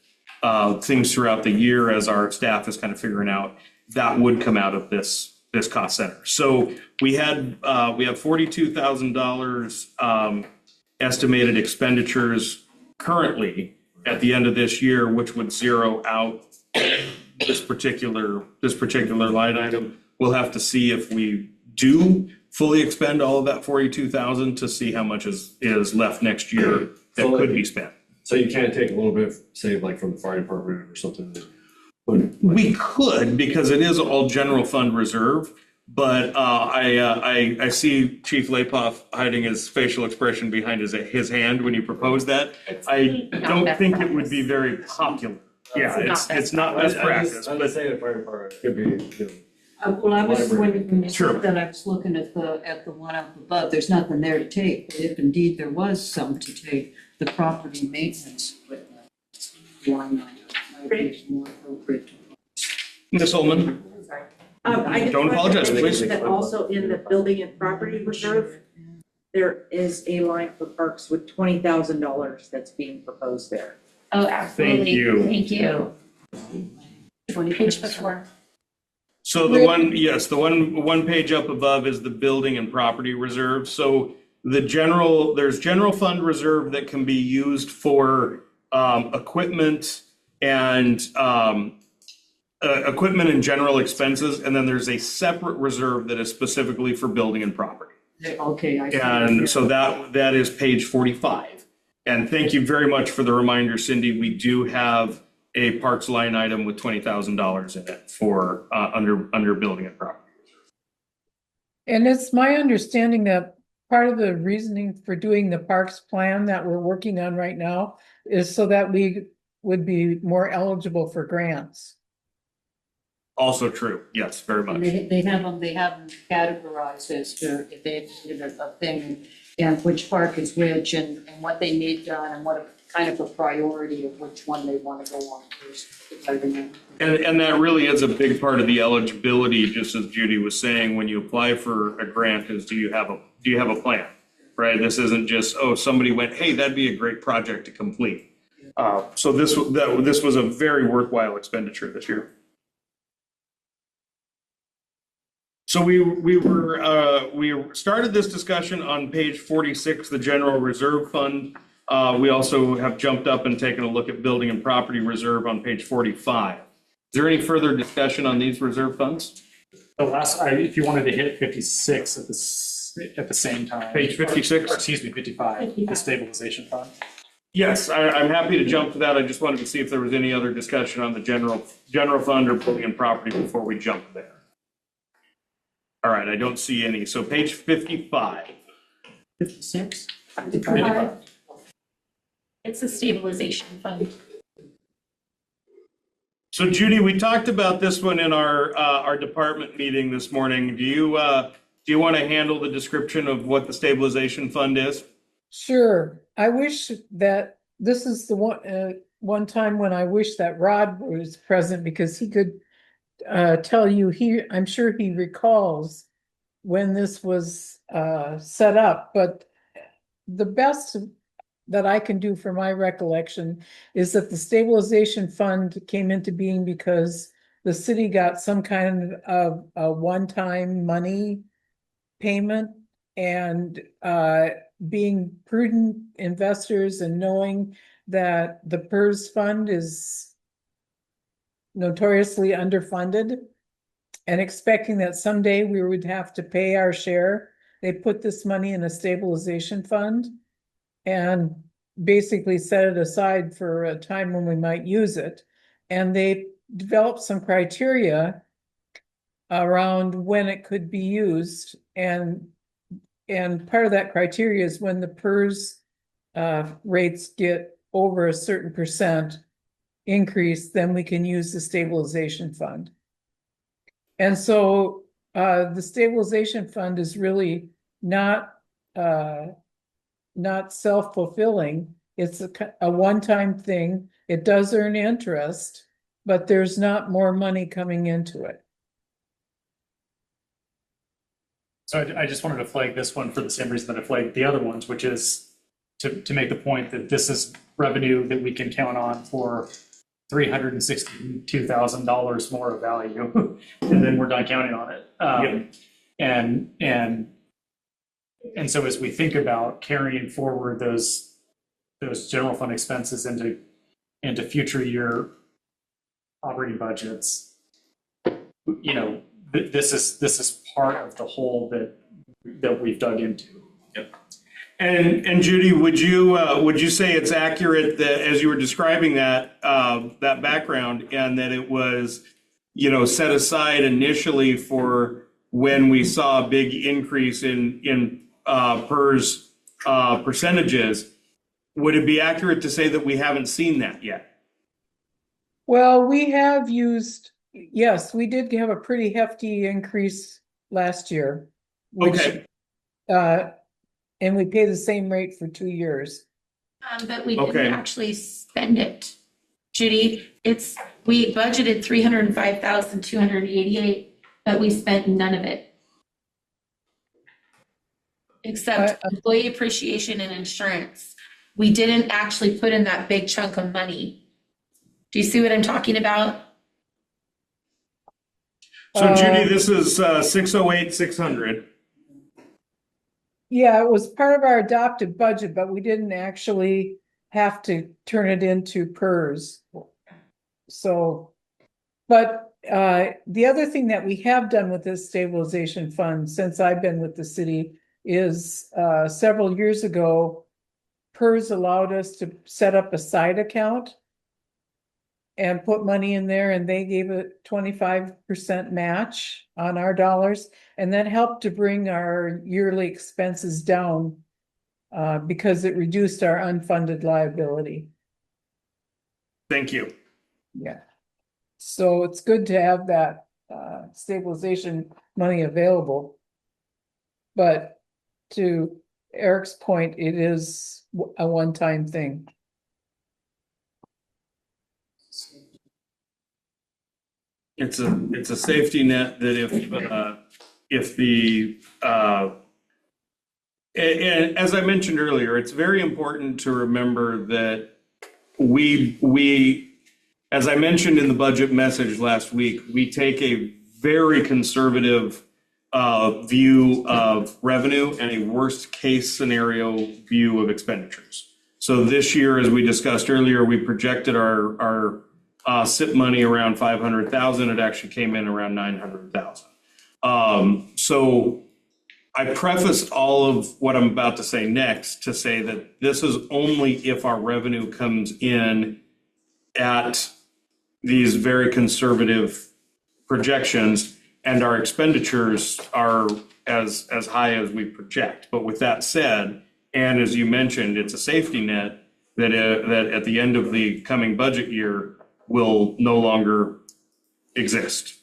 things throughout the year as our staff is kind of figuring out that would come out of this cost center. So we have $42,000 estimated expenditures currently at the end of this year, which would zero out this particular line item. We'll have to see if we do fully expend all of that 42,000 to see how much is left next year that could be spent. So you can't take a little bit, say like from the fire department or something? We could, because it is all general fund reserve, but I see Chief Lapoff hiding his facial expression behind his hand when you propose that. I don't think it would be very popular. Yeah, it's not best practice. I'm just saying the fire department could be, you know. Well, I was, when you Sure. said that, I was looking at the one up above, there's nothing there to take, but if indeed there was some to take, the property maintenance equipment line item might be more appropriate. Ms. Holman? I just Don't wanted to apologize, mention please. that also in the building and property reserve, there is a line for parks with $20,000 that's being proposed there. Oh, absolutely. you. Thank you. Page before. So the one page up above is the building and property reserve. So there's general fund reserve that can be used for equipment and general expenses. And then there's a separate reserve that is specifically for building and property. Okay, I see. And so that is page 45. And thank you very much for the reminder, Cindy. We do have a parks line item with $20,000 in it for under building and property. And it's my understanding that part of the reasoning for doing the parks plan that we're working on right now is so that we would be more eligible for grants. Also true. Yes, very And much. they have them categorized as to if they did a thing, and which park is which, and what they need done, and what kind of a priority of which one they want to go on first. And that really is a big part of the eligibility, just as Judy was saying, when you apply for a grant, is do you have a plan? Right? This isn't just, oh, somebody went, hey, that'd be a great project to complete. So this was a very worthwhile expenditure this year. So we started this discussion on page 46, the general reserve fund. We also have jumped up and taken a look at building and property reserve on page 45. there any further discussion on these reserve funds? The last, if you wanted to hit 56 at the same time. Page 56? Or excuse me, 55, the stabilization fund. Yes, I'm happy to jump to that. I just wanted to see if there was any other discussion on the general fund or building and property before we jump there. All right, I don't see any. So page 55. 56? It's a stabilization fund. So Judy, we talked about this one in our department meeting this morning. Do you want to handle the description of what the stabilization fund is? Sure. I wish that this is the one time when I wish that Rod was present because he could tell you, I'm sure he recalls when this was set up, but the best that I can do for my recollection is that the stabilization fund came into being because the city got some kind of a one-time money payment, and being prudent investors and knowing that the PERS fund is notoriously underfunded and expecting that someday we would have to pay our share, they put this money in a stabilization fund and basically set it aside for a time when we might use it. And they developed some criteria around when it could be used. And part of that criteria is when the PERS rates get over a certain percent increase, then we can use the stabilization fund. And so the stabilization fund is really not self-fulfilling. It's a one-time thing. It does earn interest, but there's not more money coming into it. So I just wanted to flag this one for the same reason that I flagged the other ones, which is to make the point that this is revenue that we can count on for $362,000 more of value, and then we're done counting on it. And so as we think about carrying forward those general fund expenses into future year operating budgets, you know, this is part of the hole that we've dug into. Yep. And Judy, would you say it's accurate that as you were describing that background, and that it was, you know, set aside initially for when we saw a big increase in PERS percentages? Would it be accurate to say that we haven't seen that yet? Well, we have used, yes, we did have a pretty hefty increase last year. Okay. And we pay the same rate for 2 years. But we didn't actually spend it. Judy, we budgeted 305,288, but we spent none of it. Except employee appreciation and insurance. We didn't actually put in that big chunk of money. Do you see what I'm talking about? So Judy, this is 608,600. Yeah, it was part of our adopted budget, but we didn't actually have to turn it into PERS. So, but the other thing that we have done with this stabilization fund since I've been with the city is several years ago, PERS allowed us to set up a side account and put money in there, and they gave a 25% match on our dollars, and that helped to bring our yearly expenses down because it reduced our unfunded liability. Thank you. Yeah. So it's good to have that stabilization money available. But to Eric's point, it is a one-time thing. It's a safety net that if the and as I mentioned earlier, it's very important to remember that we as I mentioned in the budget message last week, we take a very conservative view of revenue and a worst case scenario view of expenditures. So this year, as we discussed earlier, we projected our SIP money around 500,000. It actually came in around 900,000. So I prefaced all of what I'm about to say next to say that this is only if our revenue comes in at these very conservative projections and our expenditures are as high as we project. But with that said, and as you mentioned, it's a safety net that at the end of the coming budget year will no longer exist.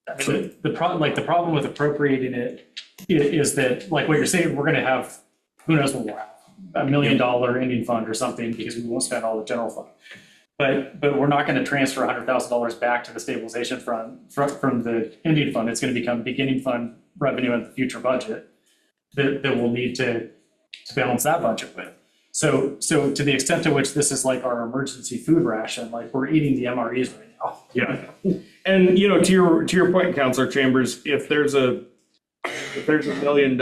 I mean, the problem with appropriating it is that, like what you're saying, we're gonna have, who knows what we'll have, $1 million ending fund or something, because we won't spend all the general fund. But we're not gonna transfer $100,000 back to the stabilization fund from the ending fund. It's gonna become beginning fund revenue in the future budget that we'll need to balance that budget with. So to the extent to which this is like our emergency food ration, like we're eating the MREs right now. Yeah. And, you know, to your point, Counselor Chambers, if there's a $1 million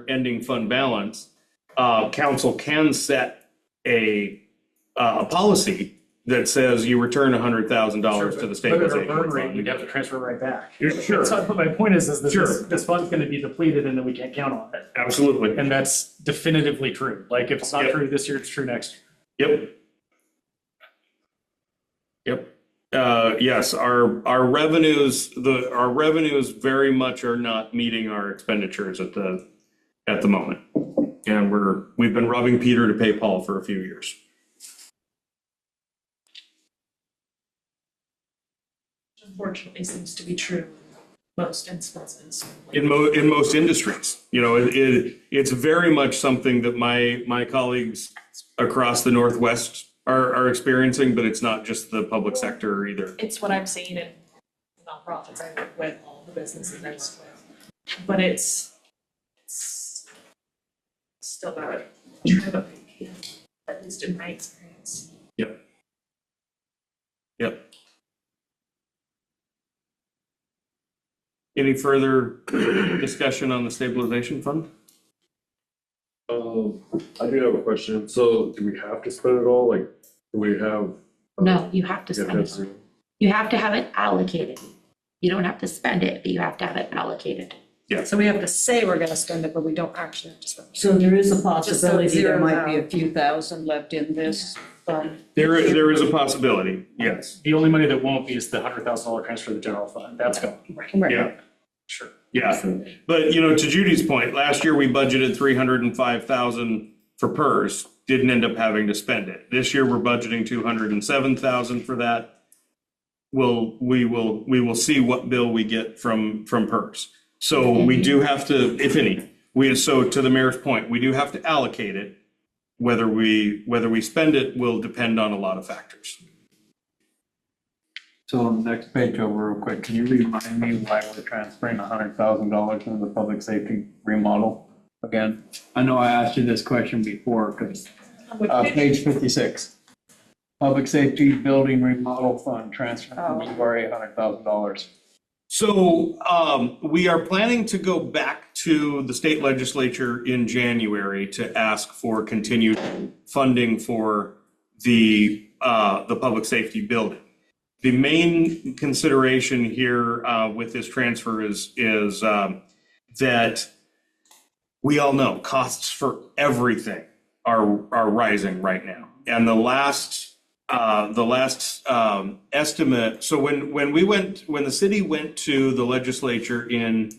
ending fund balance, council can set a policy that says you return $100,000 to the stabilization But at our burn rate, fund. we'd have to transfer right back. Sure. So my point is that Sure. this fund's gonna be depleted and then we can't count on it. Absolutely. And that's definitively true. Like if it's not Yep. true this year, it's true next year. Yep. Yes, our revenues very much are not meeting our expenditures at the moment. And we've been robbing Peter to pay Paul for a few years. Unfortunately seems to be true in most instances. In most industries, you know, it's very much something that my colleagues across the Northwest are experiencing, but it's not just the public sector either. It's what I'm seeing in nonprofits I work with, all the businesses I work with. But it's still not a true opinion, at least in my experience. Yep. Any further discussion on the stabilization fund? I do have a question. So do we have to spend it all? Like, do we have? No, you have to spend it. You have to have it allocated. You don't have to spend it, but you have to have it allocated. So we have to say we're gonna spend it, but we don't actually have to spend it. So there is a Just so it possibility there zeroes might be a out. few thousand left in this fund. There is a possibility, yes. The only money that won't be is the $100,000 transfer to the general fund. That's gone. Yeah. Sure. Yeah, but you know, to Judy's point, last year we budgeted 305,000 for PERS, didn't end up having to spend it. This year we're budgeting 207,000 for that. We will see what bill we get from PERS. So we do have to, if any, so to the mayor's point, we do have to allocate it. Whether we spend it will depend on a lot of factors. So on the next page over real quick, can you remind me why we're transferring $100,000 into the public safety remodel again? I know I asked you this question before, because page 56. Public safety building remodel fund transfer from URA $100,000. So we are planning to go back to the state legislature in January to ask for continued funding for the public safety building. The main consideration here with this transfer is that we all know costs for everything are rising right now. And the last estimate, so when the city went to the legislature in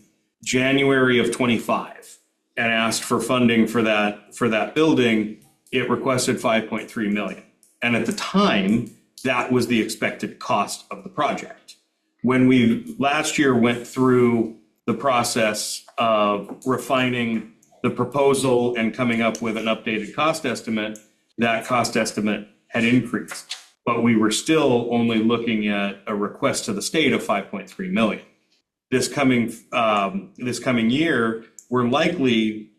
January of 25 and asked for funding for that building, it requested 5.3 million. And at the time, that was the expected cost of the project. When we last year went through the process of refining the proposal and coming up with an updated cost estimate, that cost estimate had increased. But we were still only looking at a request to the state of 5.3 million. This coming year, we're likely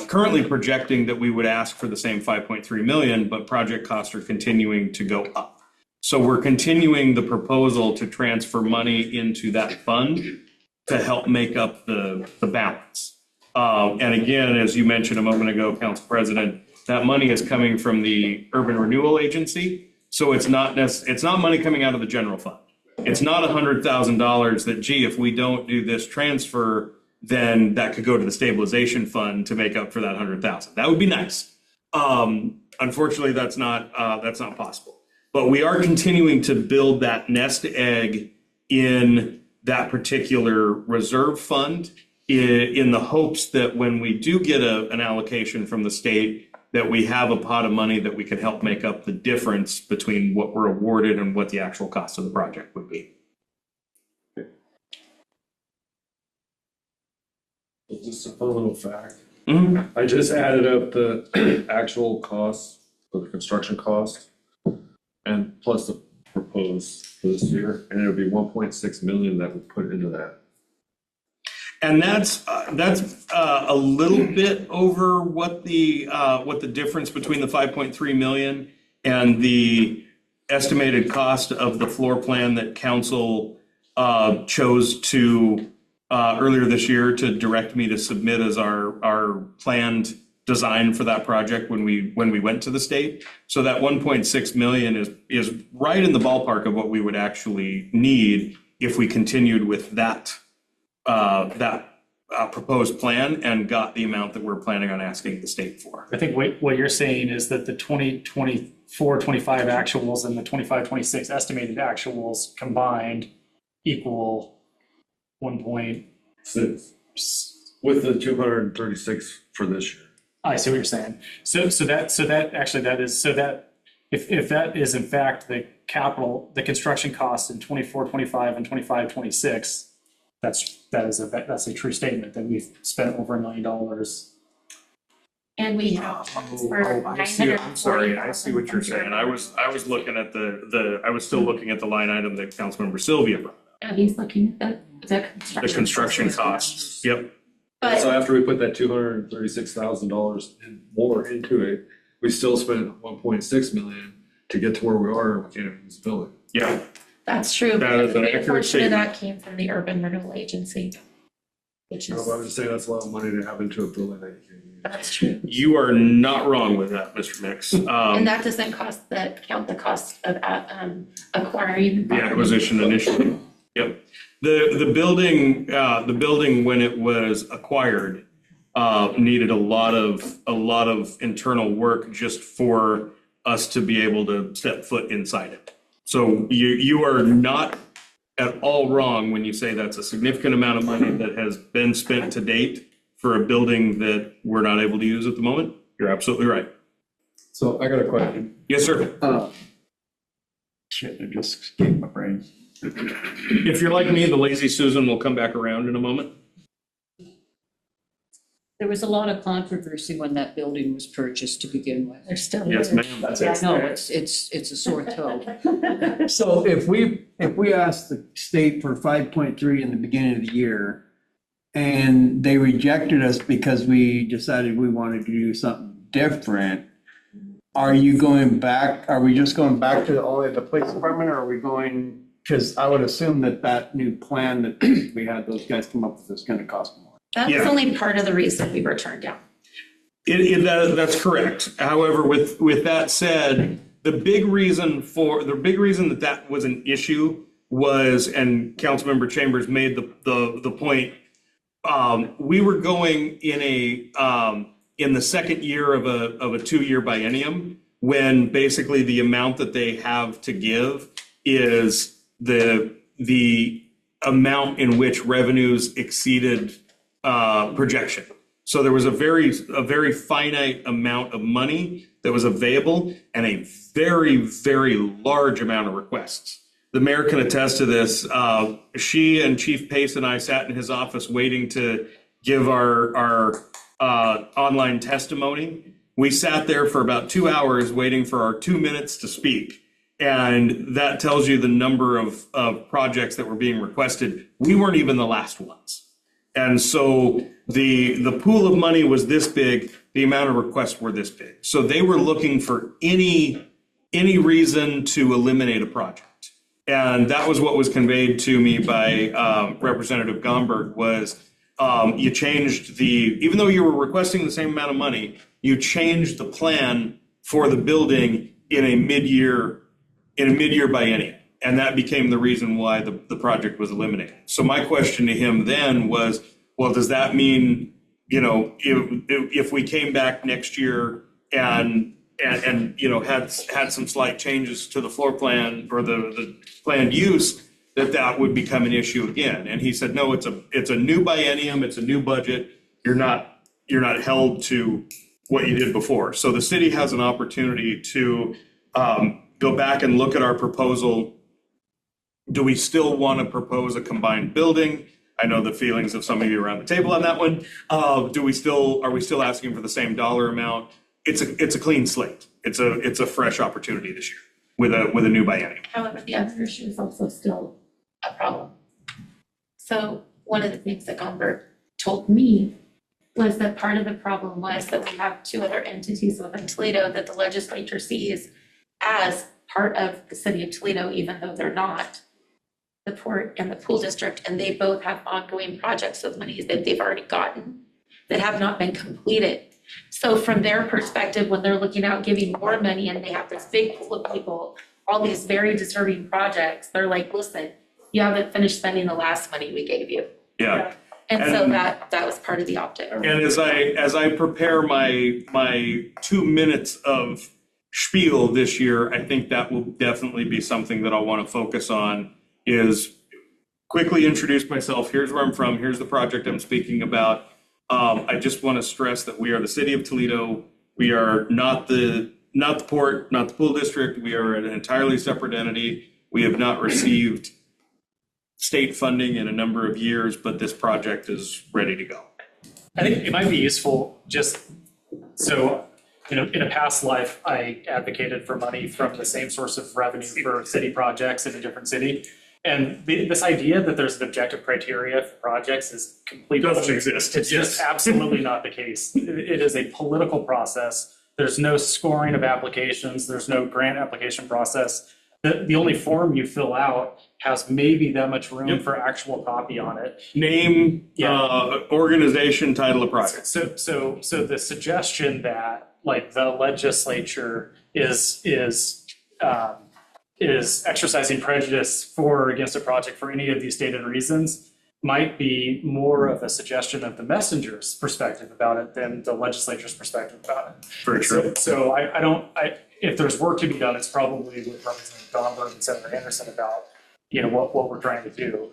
currently projecting that we would ask for the same 5.3 million, but project costs are continuing to go up. So we're continuing the proposal to transfer money into that fund to help make up the balance. And again, as you mentioned a moment ago, Council President, that money is coming from the Urban Renewal Agency. So it's not it's not money coming out of the general fund. It's not $100,000 that, gee, if we don't do this transfer, then that could go to the stabilization fund to make up for that 100,000. That would be nice. Unfortunately, that's not possible. But we are continuing to build that nest egg in that particular reserve fund in the hopes that when we do get an allocation from the state, that we have a pot of money that we can help make up the difference between what we're awarded and what the actual cost of the project would be. Just a fun little fact. Mm-hmm. I just added up the actual cost for the construction cost and plus the proposed for this year, and it would be 1.6 million that we put into that. And that's a little bit over what the difference between the 5.3 million and the estimated cost of the floor plan that council chose to earlier this year to direct me to submit as our planned design for that project when we went to the state. So that 1.6 million is right in the ballpark of what we would actually need if we continued with that proposed plan and got the amount that we're planning on asking the state for. I think what you're saying is that the 2024, 25 actuals and the 25, 26 estimated actuals combined equal 6 with the 236 for this year. I see what you're saying. So that if that is in fact the construction cost in 24, 25 and 25, 26, that's a true statement that we've spent over $1 million. And we have for I see. I'm sorry. I see what you're saying. I was looking at I was still looking at the line item that Councilmember Sylvia brought. He's looking at the Construction costs. Yep. But So after we put that $236,000 more into it, we still spent 1.6 million to get to where we are with this building. Yeah. that's true. That is an A accurate portion of statement. that came from the Urban Renewal Agency, which I is, was just saying that's a lot of money to have into a building that you can use. that's true. You are not wrong with that, Mr. Mix. And that doesn't count the cost of acquiring. The acquisition initially. Yep. The building when it was acquired needed a lot of internal work just for us to be able to step foot inside it. So you are not at all wrong when you say that's a significant amount of money that has been spent to date for a building that we're not able to use at the moment. You're absolutely right. So I got a question. Yes, sir. Shit, it just escaped my brain. If you're like me, the lazy Susan will come back around in a moment. There was a lot of controversy when that building was purchased to begin with. They're still. Yes, ma'am. That's it. No, it's a sore toe. So if we asked the state for 5.3 in the beginning of the year and they rejected us because we decided we wanted to do something different, are you going back, are we just going back to only the police department or are we going, because I would assume that new plan that we had those guys come up with is going to cost more. That was Yeah. only part of the reason we were turned down. That's correct. However, with that said, the big reason that was an issue was, and Councilmember Chambers made the point, we were going in the second year of a 2-year biennium when basically the amount that they have to give is the amount in which revenues exceeded projection. So there was a very finite amount of money that was available and a very, very large amount of requests. The mayor can attest to this. She and Chief Pace and I sat in his office waiting to give our online testimony. We sat there for about 2 hours waiting for our 2 minutes to speak. And that tells you the number of projects that were being requested. We weren't even the last ones. And so the pool of money was this big, the amount of requests were this big. So they were looking for any reason to eliminate a project. And that was what was conveyed to me by Representative Gomberg was you changed even though you were requesting the same amount of money, you changed the plan for the building in a mid-year in a mid-year biennium. And that became the reason why the project was eliminated. So my question to him then was, well, does that mean, if we came back next year and had some slight changes to the floor plan or the planned use, that would become an issue again? And he said, no, it's a new biennium, it's a new budget. You're not held to what you did before. So the city has an opportunity to go back and look at our proposal. Do we still want to propose a combined building? I know the feelings of some of you around the table on that one. Are we still asking for the same dollar amount? It's a clean slate. It's a fresh opportunity this year with a new biennium. However, the other issue is also still a problem. So one of the things that Goldberg told me was that part of the problem was that we have two other entities within Toledo that the legislature sees as part of the city of Toledo, even though they're not, the port and the pool district, and they both have ongoing projects with monies that they've already gotten that have not been completed. So from their perspective, when they're looking out giving more money and they have this big pool of people, all these very deserving projects, they're like, listen, you haven't finished spending the last money we gave you. Yeah. And so that was part of the optic. And as I prepare my 2 minutes of spiel this year, I think that will definitely be something that I'll want to focus on, is quickly introduce myself. Here's where I'm from. Here's the project I'm speaking about. I just want to stress that we are the city of Toledo. We are not the port, not the pool district. We are an entirely separate entity. We have not received state funding in a number of years, but this project is ready to go. I think it might be useful so, in a past life, I advocated for money from the same source of revenue for city projects in a different city. And this idea that there's an objective criteria for projects is completely Doesn't exist. It's just absolutely not the case. It is a political process. There's no scoring of applications. There's no grant application process. The only form you fill out has maybe that much room for actual copy on it. Name, organization, title of project. So the suggestion that like the legislature is exercising prejudice for or against a project for any of these stated reasons might be more of a suggestion of the messenger's perspective about it than the legislature's perspective about it. Very true. So if there's work to be done, it's probably with Representative Donberg and Senator Anderson about, what we're trying to do.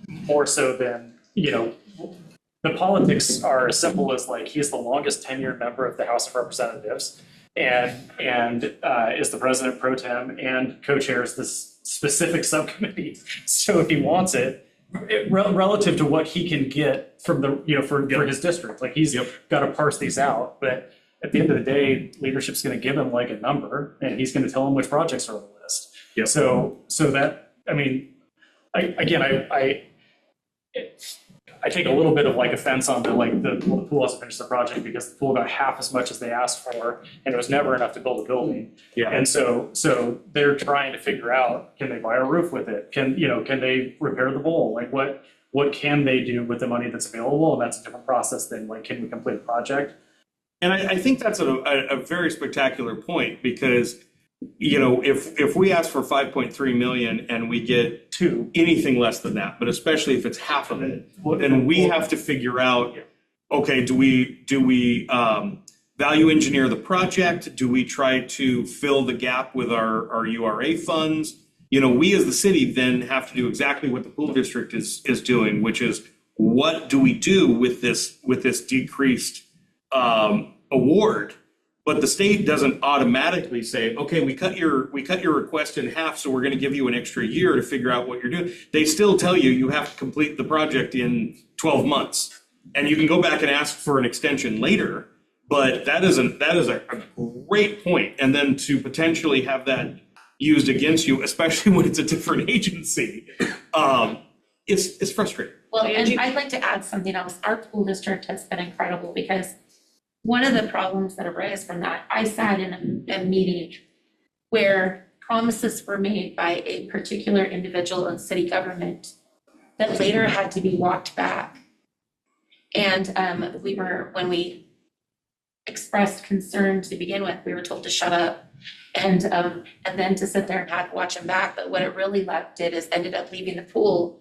More so than, the politics are as simple as like, he's the longest tenured member of the House of Representatives and is the president pro tem and co-chairs this specific subcommittee. So if he wants it, relative to what he can get from the, for his district, like he's got to parse these out. But at the end of the day, leadership's going to give him like a number and he's going to tell him which projects are on the list. Yep. So that, I take a little bit of like offense on the pool hasn't finished the project because the pool got half as much as they asked for and it was never enough to build a building. Yeah. And so they're trying to figure out, can they buy a roof with it? Can they repair the bowl? Like what can they do with the money that's available? And that's a different process than like, can we complete a project? And I think that's a very spectacular point because, if we ask for 5.3 million and we get anything less than that, but especially if it's half of it, then we have to figure out, okay, do we value engineer the project? Do we try to fill the gap with our URA funds? We as the city then have to do exactly what the pool district is doing, which is what do we do with this decreased award? But the state doesn't automatically say, okay, we cut your request in half, so we're going to give you an extra year to figure out what you're doing. They still tell you have to complete the project in 12 months. And you can go back and ask for an extension later, but that is a great point. And then to potentially have that used against you, especially when it's a different agency, it's frustrating. Well, and I'd like to add something else. Our pool district has been incredible because one of the problems that arose from that, I sat in a meeting where promises were made by a particular individual in city government that later had to be walked back. And when we expressed concern to begin with, we were told to shut up And then to sit there and have to watch them back. But what it really did is ended up leaving the pool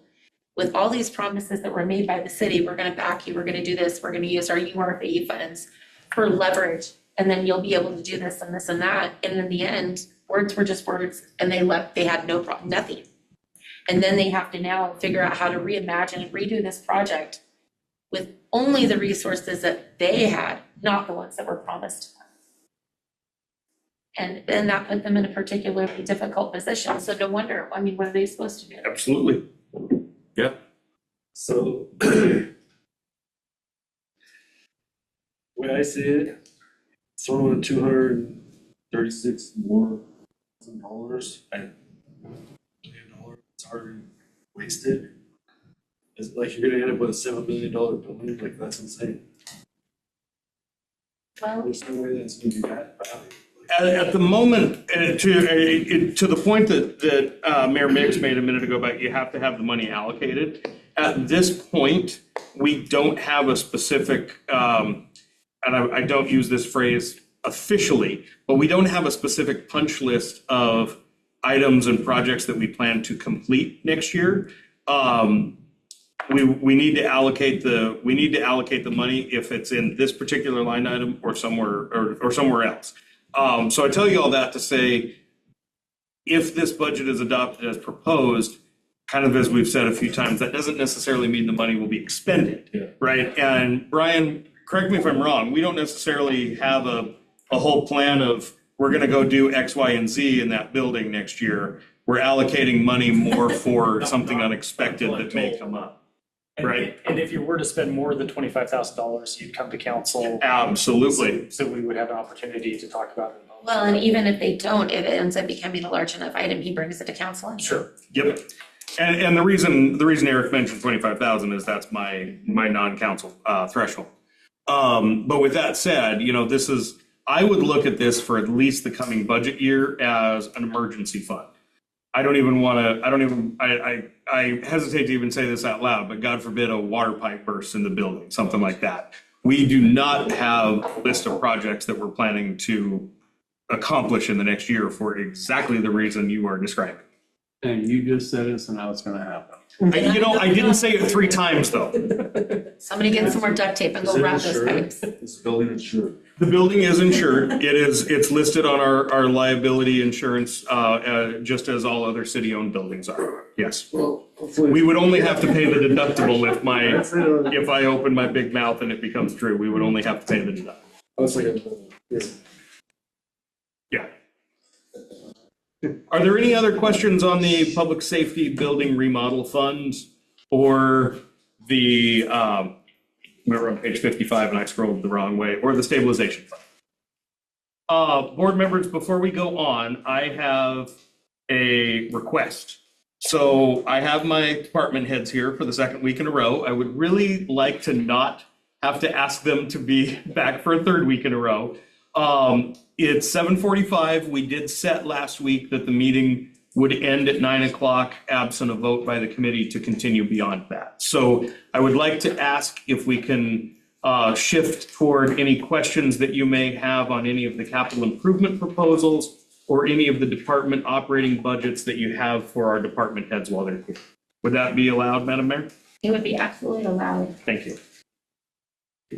with all these promises that were made by the city. We're gonna back you, we're gonna do this, we're gonna use our URFA funds for leverage. And then you'll be able to do this and this and that. And in the end, words were just words and they had no problem, nothing. And then they have to now figure out how to reimagine and redo this project with only the resources that they had, not the ones that were promised to them. And then that put them in a particularly difficult position. So no wonder, I mean, what are they supposed to do? Absolutely. Yeah. So, the way I see it, throwing $236 more thousand dollars and $1 million, it's already wasted. It's like you're gonna end up with a $7 million building, like that's insane. Well, There's no way that's gonna be that bad. At the moment, to the point that Mayor Mix made a minute ago about you have to have the money allocated, at this point, we don't have a specific, and I don't use this phrase officially, but we don't have a specific punch list of items and projects that we plan to complete next year. We need to allocate the money if it's in this particular line item or somewhere else. So I tell you all that to say, if this budget is adopted as proposed, kind of as we've said a few times, that doesn't necessarily mean the money will be expended, right? And Brian, correct me if I'm wrong, we don't necessarily have a whole plan of we're gonna go do X, Y, and Z in that building next year. We're allocating money more for something unexpected that may come up. Right. And if you were to spend more than $25,000, you'd come to council. Absolutely. So we would have an opportunity to talk about it. well, and even if they don't, if it ends up becoming a large enough item, he brings it to council. Sure. Yep. And the reason Eric mentioned 25,000 is that's my non-council threshold. But with that said, I would look at this for at least the coming budget year as an emergency fund. I hesitate to even say this out loud, but God forbid a water pipe bursts in the building, something like that. We do not have a list of projects that we're planning to accomplish in the next year for exactly the reason you are describing. And you just said it, so now it's gonna happen. I didn't say it 3 times though. Somebody get some more duct tape and go wrap those pipes. This building insured. The building is insured. It's listed on our liability insurance, just as all other city-owned buildings are. Yes. Well, hopefully. We would only have to pay the deductible if I open my big mouth and it becomes true. We would only have to pay the deductible. I was like, yeah. Yeah. Are there any other questions on the public safety building remodel funds or the, we're on page 55 and I scrolled the wrong way, or the stabilization fund? Board members, before we go on, I have a request. So I have my department heads here for the second week in a row. I would really like to not have to ask them to be back for a third week in a row. It's 7:45. We did set last week that the meeting would end at 9 o'clock, absent a vote by the committee to continue beyond that. So I would like to ask if we can shift toward any questions that you may have on any of the capital improvement proposals or any of the department operating budgets that you have for our department heads while they're here. Would that be allowed, Madam Mayor? It would be absolutely allowed. Thank you.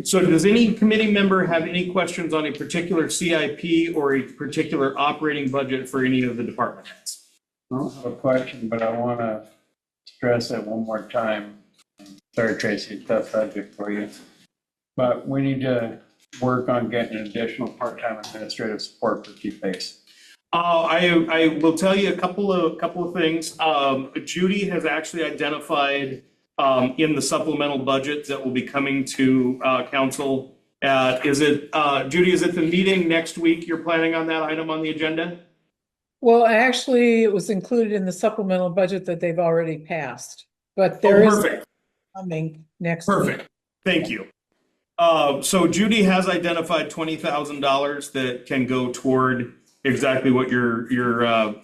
So does any committee member have any questions on a particular CIP or a particular operating budget for any of the department heads? I don't have a question, but I wanna stress it one more time. Sorry, Tracy, tough subject for you. But we need to work on getting additional part-time administrative support for Chief Pace. I will tell you a couple of things. Judy has actually identified in the supplemental budget that will be coming to council. Judy, is it the meeting next week you're planning on that item on the agenda? Well, actually, it was included in the supplemental budget that they've already passed, but there is Perfect. coming next week. Perfect. Thank you. So Judy has identified $20,000 that can go toward exactly what you're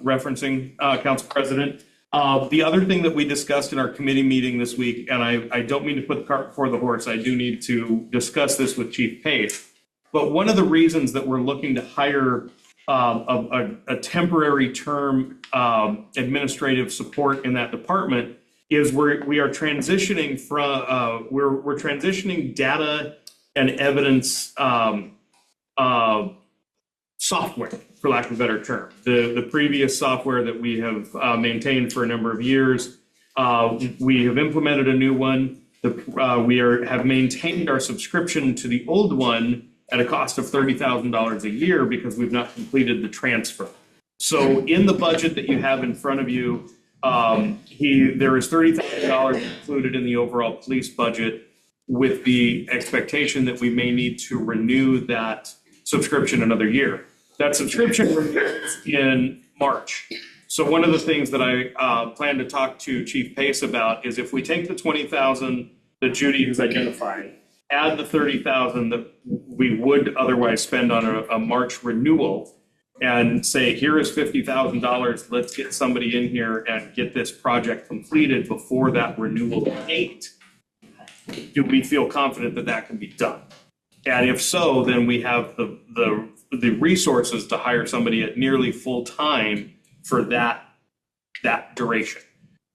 referencing, Council President. The other thing that we discussed in our committee meeting this week, and I don't mean to put the cart before the horse, I do need to discuss this with Chief Pace. But one of the reasons that we're looking to hire a temporary term administrative support in that department is we are transitioning from we're transitioning data and evidence software, for lack of a better term. The previous software that we have maintained for a number of years, we have implemented a new one. We have maintained our subscription to the old one at a cost of $30,000 a year because we've not completed the transfer. So in the budget that you have in front of you, there is $30,000 included in the overall police budget with the expectation that we may need to renew that subscription another year. That subscription renews in March. So one of the things that I plan to talk to Chief Pace about is if we take the 20,000 that Judy has identified, add the 30,000 that we would otherwise spend on a March renewal, and say, here is $50,000, let's get somebody in here and get this project completed before that renewal date. Do we feel confident that that can be done? And if so, then we have the resources to hire somebody at nearly full time for that duration.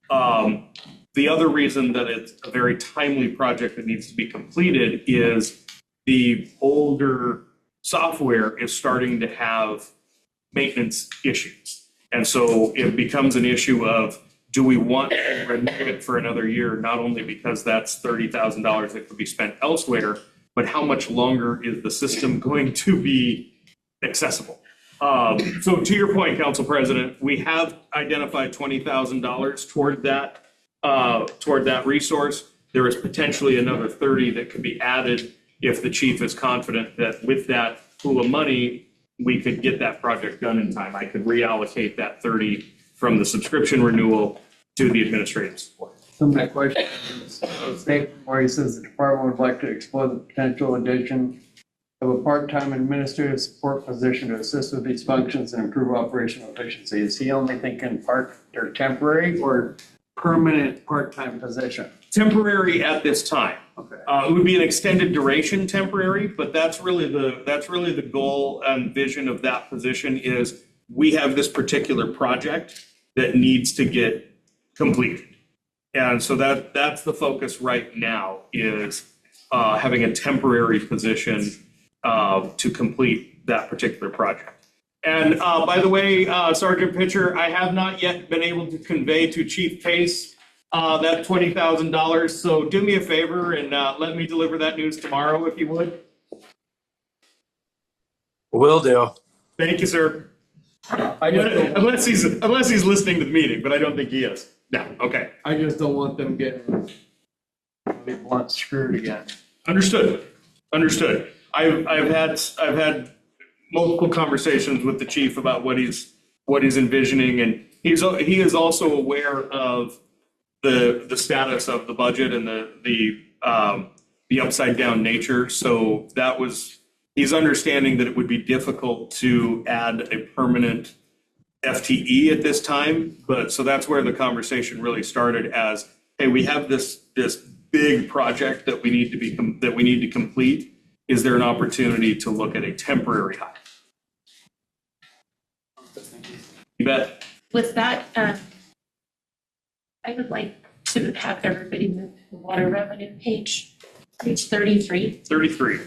The other reason that it's a very timely project that needs to be completed is the older software is starting to have maintenance issues. And so it becomes an issue of, do we want to renew it for another year, not only because that's $30,000 that could be spent elsewhere, but how much longer is the system going to be accessible? So to your point, Council President, we have identified $20,000 toward that resource. There is potentially another 30 that could be added if the chief is confident that with that pool of money, we could get that project done in time. I could reallocate that 30 from the subscription renewal to the administrative support. So my question is, a statement where he says the department would like to explore the potential addition of a part-time administrative support position to assist with these functions and improve operational efficiency. Is he only thinking part or temporary or permanent part-time position? Temporary at this time. Okay. It would be an extended duration temporary, but that's really the goal and vision of that position is we have this particular project that needs to get completed. And so that's the focus right now is having a temporary position to complete that particular project. And by the way, Sergeant Pitcher, I have not yet been able to convey to Chief Pace that $20,000. So do me a favor and let me deliver that news tomorrow, if you would. Will do. Thank you, sir. Unless he's listening to the meeting, but I don't think he is. No, okay. I just don't want them getting blunt screwed again. Understood. I've had multiple conversations with the chief about what he's envisioning, and he is also aware of the status of the budget and the upside down nature. So he's understanding that it would be difficult to add a permanent FTE at this time, but so that's where the conversation really started as, hey, we have this big project that we need to complete. Is there an opportunity to look at a temporary hire? You bet. With that, I would like to have everybody move to the water revenue page 33. 33.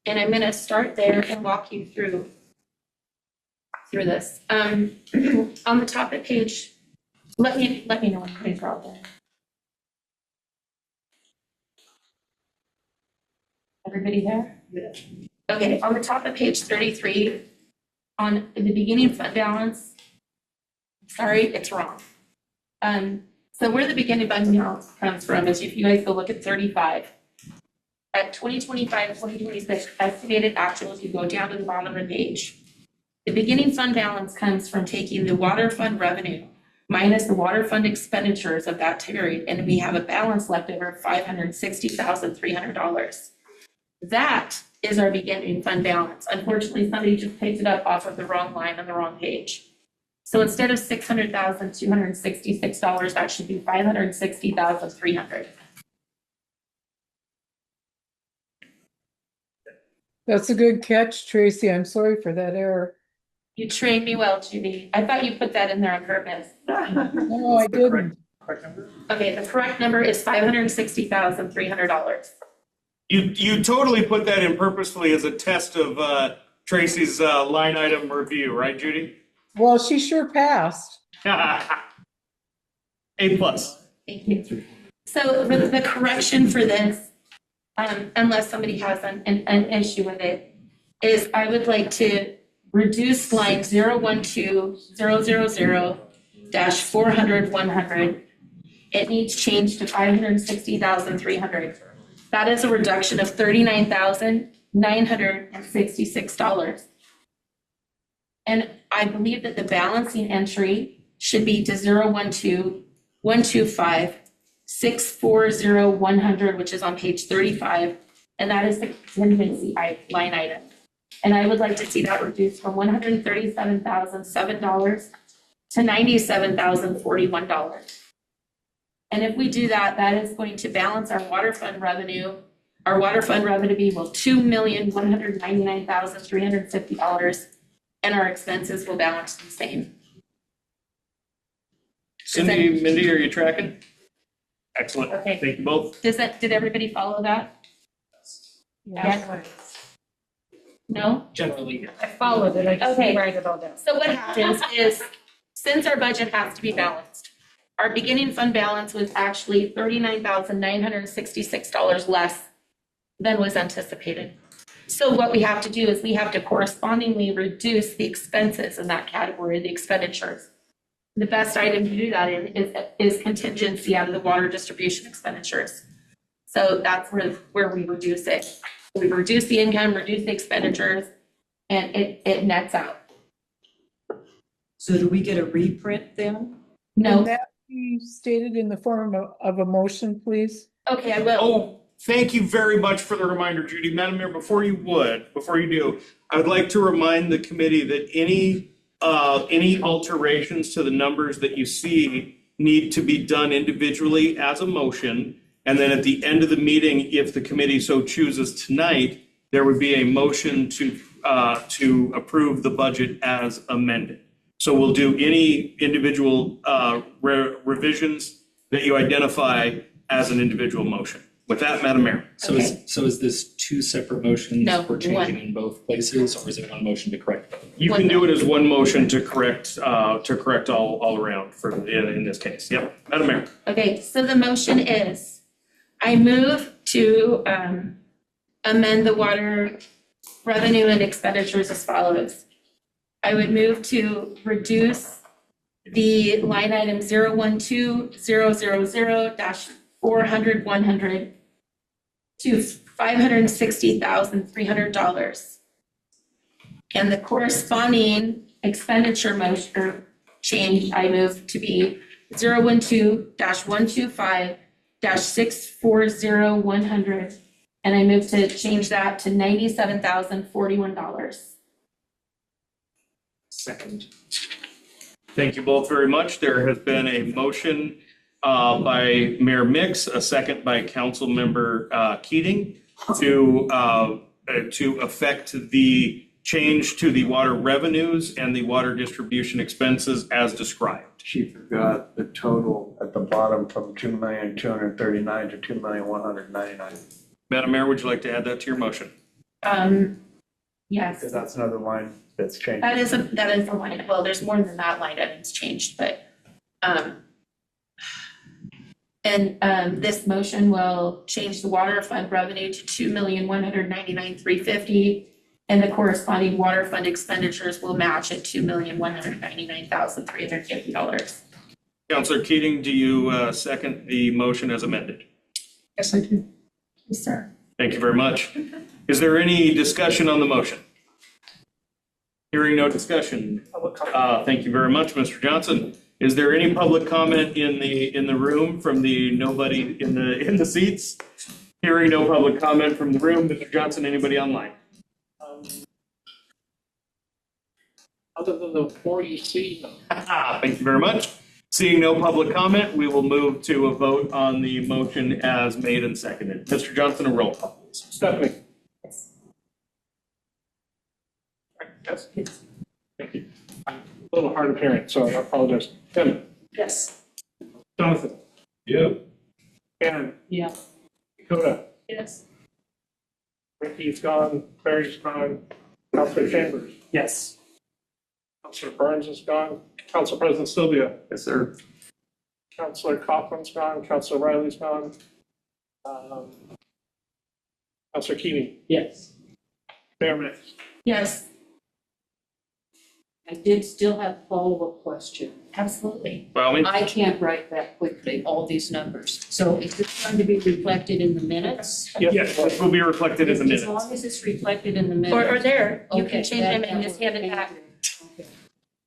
And I'm gonna start there and walk you through this. On the top of page, let me know when you're problem. Everybody there? Yeah. Okay, on the top of page 33, on the beginning fund balance, sorry, it's wrong. So where the beginning fund balance comes from is if you guys go look at 35. At 2025 and 2026 estimated actuals, you go down to the bottom of the page. The beginning fund balance comes from taking the water fund revenue minus the water fund expenditures of that period, and we have a balance left over $560,300. That is our beginning fund balance. Unfortunately, somebody just picked it up off of the wrong line on the wrong page. So instead of $600,266, that should be $560,300. That's a good catch, Tracy. I'm sorry for that error. You trained me well, Judy. I thought you put that in there on purpose. No, I didn't. Correct number? Okay, the correct number is $560,300. You totally put that in purposefully as a test of Tracy's line item review, right, Judy? Well, she sure passed. A plus. Thank you. So the correction for this, unless somebody has an issue with it, is I would like to reduce line 0120000-400-100. It needs change to $560,300. That is a reduction of $39,966. And I believe that the balancing entry should be to 012-125-640-100, which is on page 35, and that is the contingency line item. And I would like to see that reduced from $137,007 to $97,041. And if we do that, that is going to balance our water fund revenue. Our water fund revenue will $2,199,350, and our expenses will balance the same. Cindy, Mindy, are you tracking? Excellent. Okay. Thank you both. Did everybody follow that? Yeah. No? Generally, I followed it, I just Okay. didn't write it all down. So what happens is, since our budget has to be balanced, our beginning fund balance was actually $39,966 less than was anticipated. So what we have to do is we have to correspondingly reduce the expenses in that category, the expenditures. The best item to do that in is contingency out of the water distribution expenditures. So that's where we reduce it. We reduce the income, reduce the expenditures, and it nets out. So do we get a reprint then? No, Can that be stated in the form of a motion, please? okay, I will. Oh, thank you very much for the reminder, Judy. Madam Mayor, before you do, I would like to remind the committee that any alterations to the numbers that you see need to be done individually as a motion. And then at the end of the meeting, if the committee so chooses tonight, there would be a motion to approve the budget as amended. So we'll do any individual revisions that you identify as an individual motion. With that, Madam Mayor. so is this two separate motions No, for changing one. in both places, or is it one motion to correct both? You can do it as one motion to correct all around for in this case. Yep, Madam Mayor. Okay, so the motion is, I move to amend the water revenue and expenditures as follows. I would move to reduce the line item 012-000-400-100 to $560,300. And the corresponding expenditure motion change, I move to be 012-125-640-100. And I move to change that to $97,041. Second. Thank you both very much. There has been a motion by Mayor Mix, a second by Council Member Keating to affect the change to the water revenues and the water distribution expenses as described. She forgot the total at the bottom from 2,239,000 to 2,199,000. Madam Mayor, would you like to add that to your motion? Yes. Because that's another line that's changed. That is a line, well, there's more than that line item's changed, but, this motion will change the water fund revenue to $2,199,350, and the corresponding water fund expenditures will match at $2,199,350. Councilor Keating, do you second the motion as amended? Yes, I do. Yes, sir. Thank you very much. Is there any discussion on the motion? Hearing no discussion. Thank you very much, Mr. Johnson. Is there any public comment in the room from the nobody in the seats? Hearing no public comment from the room, Mr. Johnson, anybody online? Other than the 40 seat. Thank you very much. Seeing no public comment, we will move to a vote on the motion as made and seconded. Mr. Johnson, a roll call, please. Stephanie? Yes. I'm a little hard of hearing, so I apologize. Tim? Yes. Jonathan? Yeah. Karen? Yeah. Dakota? Yes. Ricky's gone, Barry's gone, Counselor Chambers, Yes. Counselor Burns is gone, Council President Sylvia, Yes, sir. Counselor Coughlin's gone, Counselor Riley's gone. Counselor Keating, Yes. Mayor Mix. Yes, I did still have a follow-up question. absolutely. By all means. I can't write that quickly, all these numbers. So is this going to be reflected in the minutes? Yes, this will be reflected in the minutes. As long as it's reflected in the minutes. Or there, you can Okay, change them that- and just hand it back. Okay.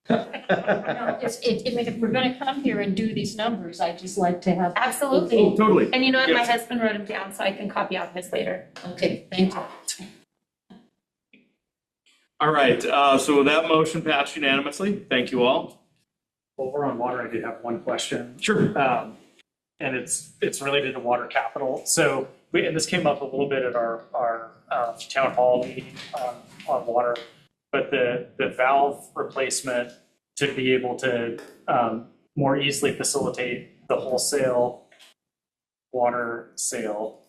No, if we're gonna come here and do these numbers, I'd just like to have. Absolutely. Oh, totally. And you know what, my Yes. husband wrote them down, so I can copy out his later. Okay, thank you. All right, so that motion passed unanimously. Thank you all. Well, we're on water. I did have one question. Sure. And it's related to water capital. So and this came up a little bit at our town hall meeting on water. But the valve replacement to be able to more easily facilitate the wholesale water sale.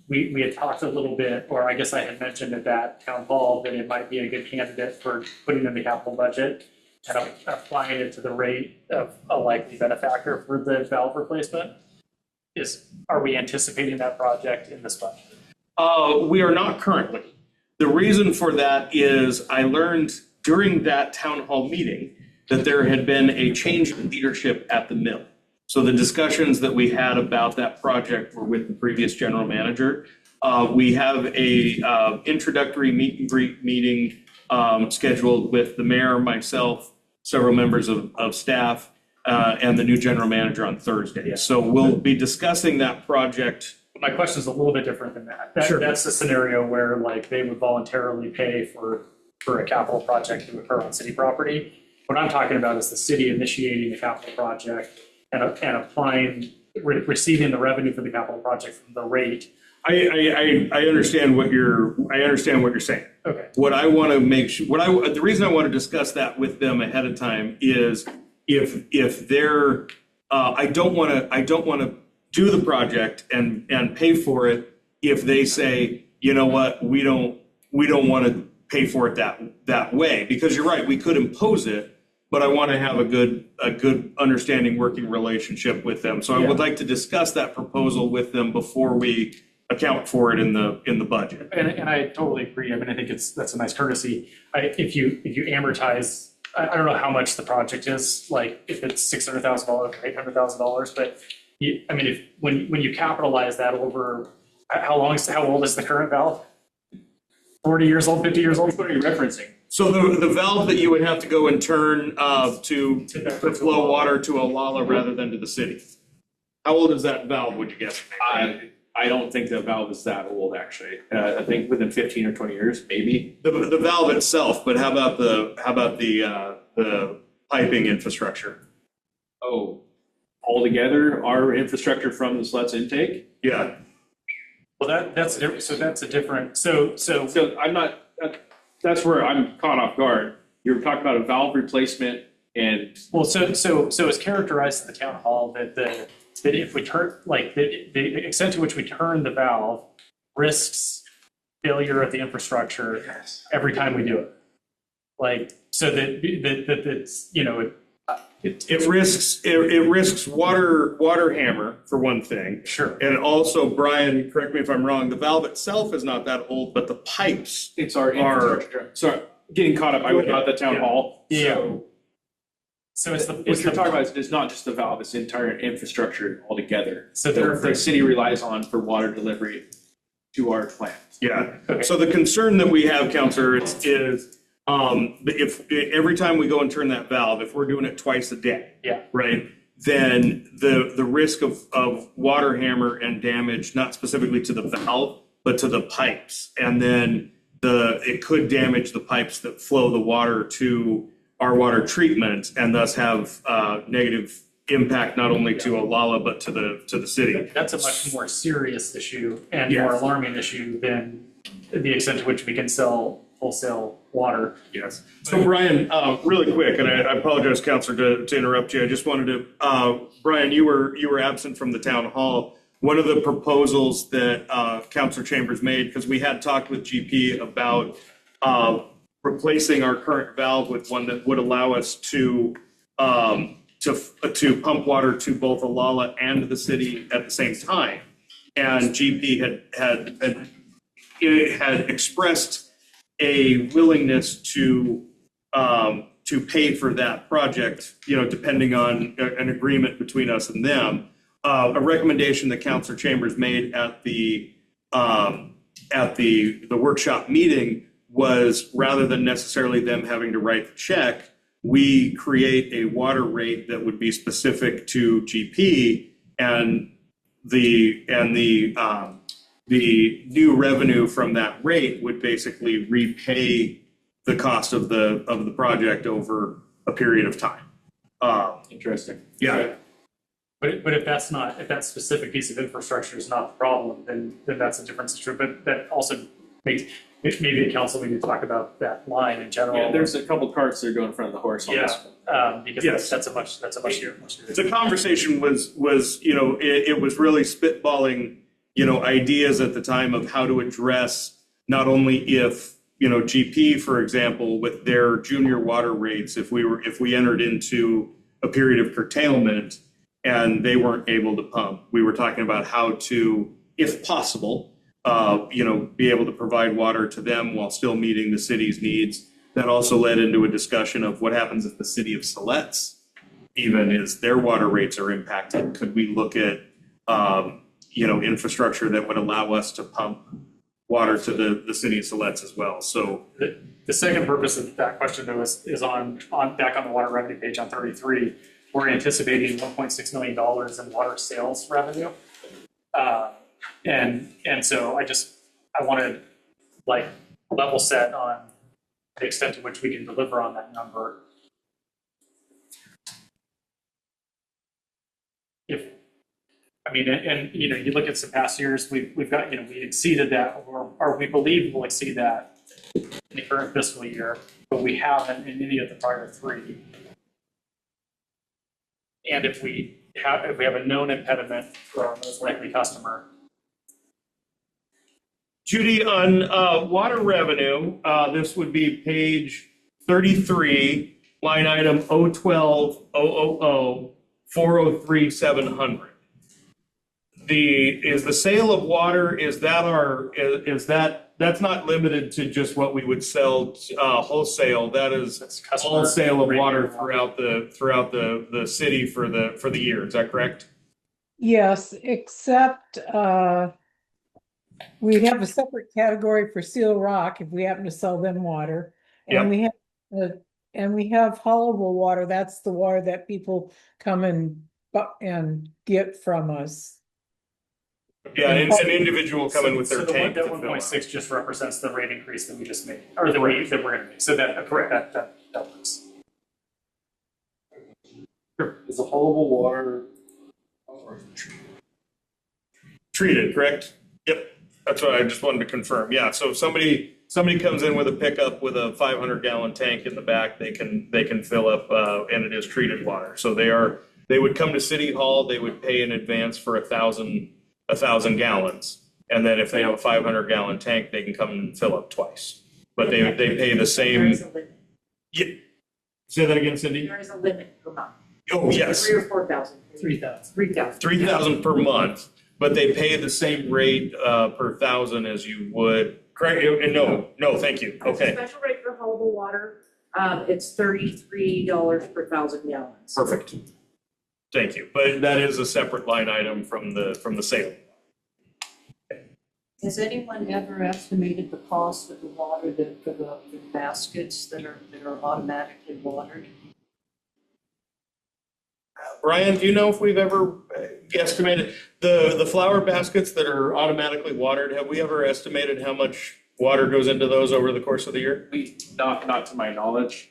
We had talked a little bit, or I guess I had mentioned at that town hall that it might be a good candidate for putting in the capital budget and applying it to the rate of a likely benefactor for the valve replacement. Are we anticipating that project in this budget? We are not currently. The reason for that is I learned during that town hall meeting that there had been a change in leadership at the mill. So the discussions that we had about that project were with the previous general manager. We have a introductory meet and greet meeting scheduled with the mayor, myself, several members of staff, and the new general manager on Thursday. So we'll be discussing that project. My question is a little bit different than that. Sure. That's a scenario where like they would voluntarily pay for a capital project to occur on city property. What I'm talking about is the city initiating the capital project and applying, receiving the revenue for the capital project from the rate. I understand what you're saying. Okay. What I want to make sure, the reason I want to discuss that with them ahead of time is if they're, I don't want to do the project and pay for it if they say, you know what, we don't want to pay for it that way, because you're right, we could impose it, but I want to have a good understanding working relationship with them. So I would like to discuss that proposal with them before we account for it in the budget. And I totally agree. I mean, I think that's a nice courtesy. If you amortize, I don't know how much the project is, like if it's $600,000 or $800,000, but when you capitalize that over, how old is the current valve? 40 years old, 50 years old? What are you referencing? So the valve that you would have to go and turn to flow water to Olalla rather than to the city. How old is that valve, would you guess? I don't think the valve is that old, actually. I think within 15 or 20 years, maybe. The valve itself, but how about the piping infrastructure? Oh, altogether, our infrastructure from the Sluts intake? Yeah. Well, that's different. So that's a different. So I'm not. That's where I'm caught off guard. You're talking about a valve replacement, and well, so it's characterized in the town hall that if we turn, like the extent to which we turn the valve risks failure of the infrastructure every time we do it. Like, so that it's, you know, It risks water hammer for one thing. Sure. And also, Brian, correct me if I'm wrong, the valve itself is not that old, but the pipes it's our infrastructure. Sorry, getting caught up. I was at the town hall. So it's What you're talking about is not just the valve; it's the entire infrastructure altogether. So the city relies on for water delivery to our plant. Yeah. Okay. So the concern that we have, Counselor, is if every time we go and turn that valve, if we're doing it twice a day, right, then the risk of water hammer and damage, not specifically to the valve, but to the pipes, and then it could damage the pipes that flow the water to our water treatment, and thus have negative impact not only to Olalla but to the city. That's a much more serious issue and more alarming issue than the extent to which we can sell wholesale water. Yes. So Brian, really quick, and I apologize, Counselor, to interrupt you. I just wanted to, Brian, you were absent from the town hall. One of the proposals that Counselor Chambers made, because we had talked with GP about replacing our current valve with one that would allow us to pump water to both Alala and the city at the same time. And GP had expressed a willingness to pay for that project, depending on an agreement between us and them. A recommendation that Councilor Chambers made at the workshop meeting was, rather than necessarily them having to write the check, we create a water rate that would be specific to GP, and the new revenue from that rate would basically repay the cost of the project over a period of time. Interesting. Yeah. But if that specific piece of infrastructure is not the problem, then that's a different situation. But that also makes, maybe at council, we need to talk about that line in general. Yeah, there's a couple carts that are going in front of the horse on this. Because Yes. that's a much The conversation was it was really spitballing, ideas at the time of how to address not only if, GP, for example, with their junior water rates, if we entered into a period of curtailment and they weren't able to pump, we were talking about how to, if possible, be able to provide water to them while still meeting the city's needs. That also led into a discussion of what happens if the city of Siletz, even as their water rates are impacted. Could we look at, infrastructure that would allow us to pump water to the city of Siletz as well? So The second purpose of that question, though, is on back on the water revenue page on 33. We're anticipating $1.6 million in water sales revenue. And so I wanted level set on the extent to which we can deliver on that number. You look at some past years, we've got, we exceeded that, or we believe we'll exceed that in the current fiscal year, but we haven't in any of the prior three. And if we have a known impediment for our most likely customer. Judy, on water revenue, this would be page 33, line item 012 000 403 700. Is the sale of water, that's not limited to just what we would sell wholesale. That is all sale of water throughout the city for the year. Is that correct? Yes, except we have a separate category for Seal Rock if we happen to sell them water. And we have haulable water. That's the water that people come and get from us. Yeah, and it's an individual coming with their tank. That 1.6 just represents the rate increase that we just made, or that we're going to make. So that correct that works. Sure. Is the haulable water Treated, correct? Yep, that's what I just wanted to confirm. Yeah, so if somebody comes in with a pickup with a 500-gallon tank in the back, they can fill up, and it is treated water. So they would come to City Hall, they would pay in advance for 1,000 gallons, and then if they have a 500-gallon tank, they can come and fill up twice. But they pay the same. There is a limit. Yeah. Say that again, Cindy. There is a limit per month. Oh, yes. 3,000 or 4,000. 3,000. 3,000. 3,000 per month, but they pay the same rate per 1,000 as you would. Correct? No, thank you. Okay, Special rate for haulable water, it's $33 per 1,000 gallons. perfect. Thank you. But that is a separate line item from the sale. Has anyone ever estimated the cost of the water for the baskets that are automatically watered? Brian, do you know if we've ever estimated the flower baskets that are automatically watered? Have we ever estimated how much water goes into those over the course of the year? Not to my knowledge.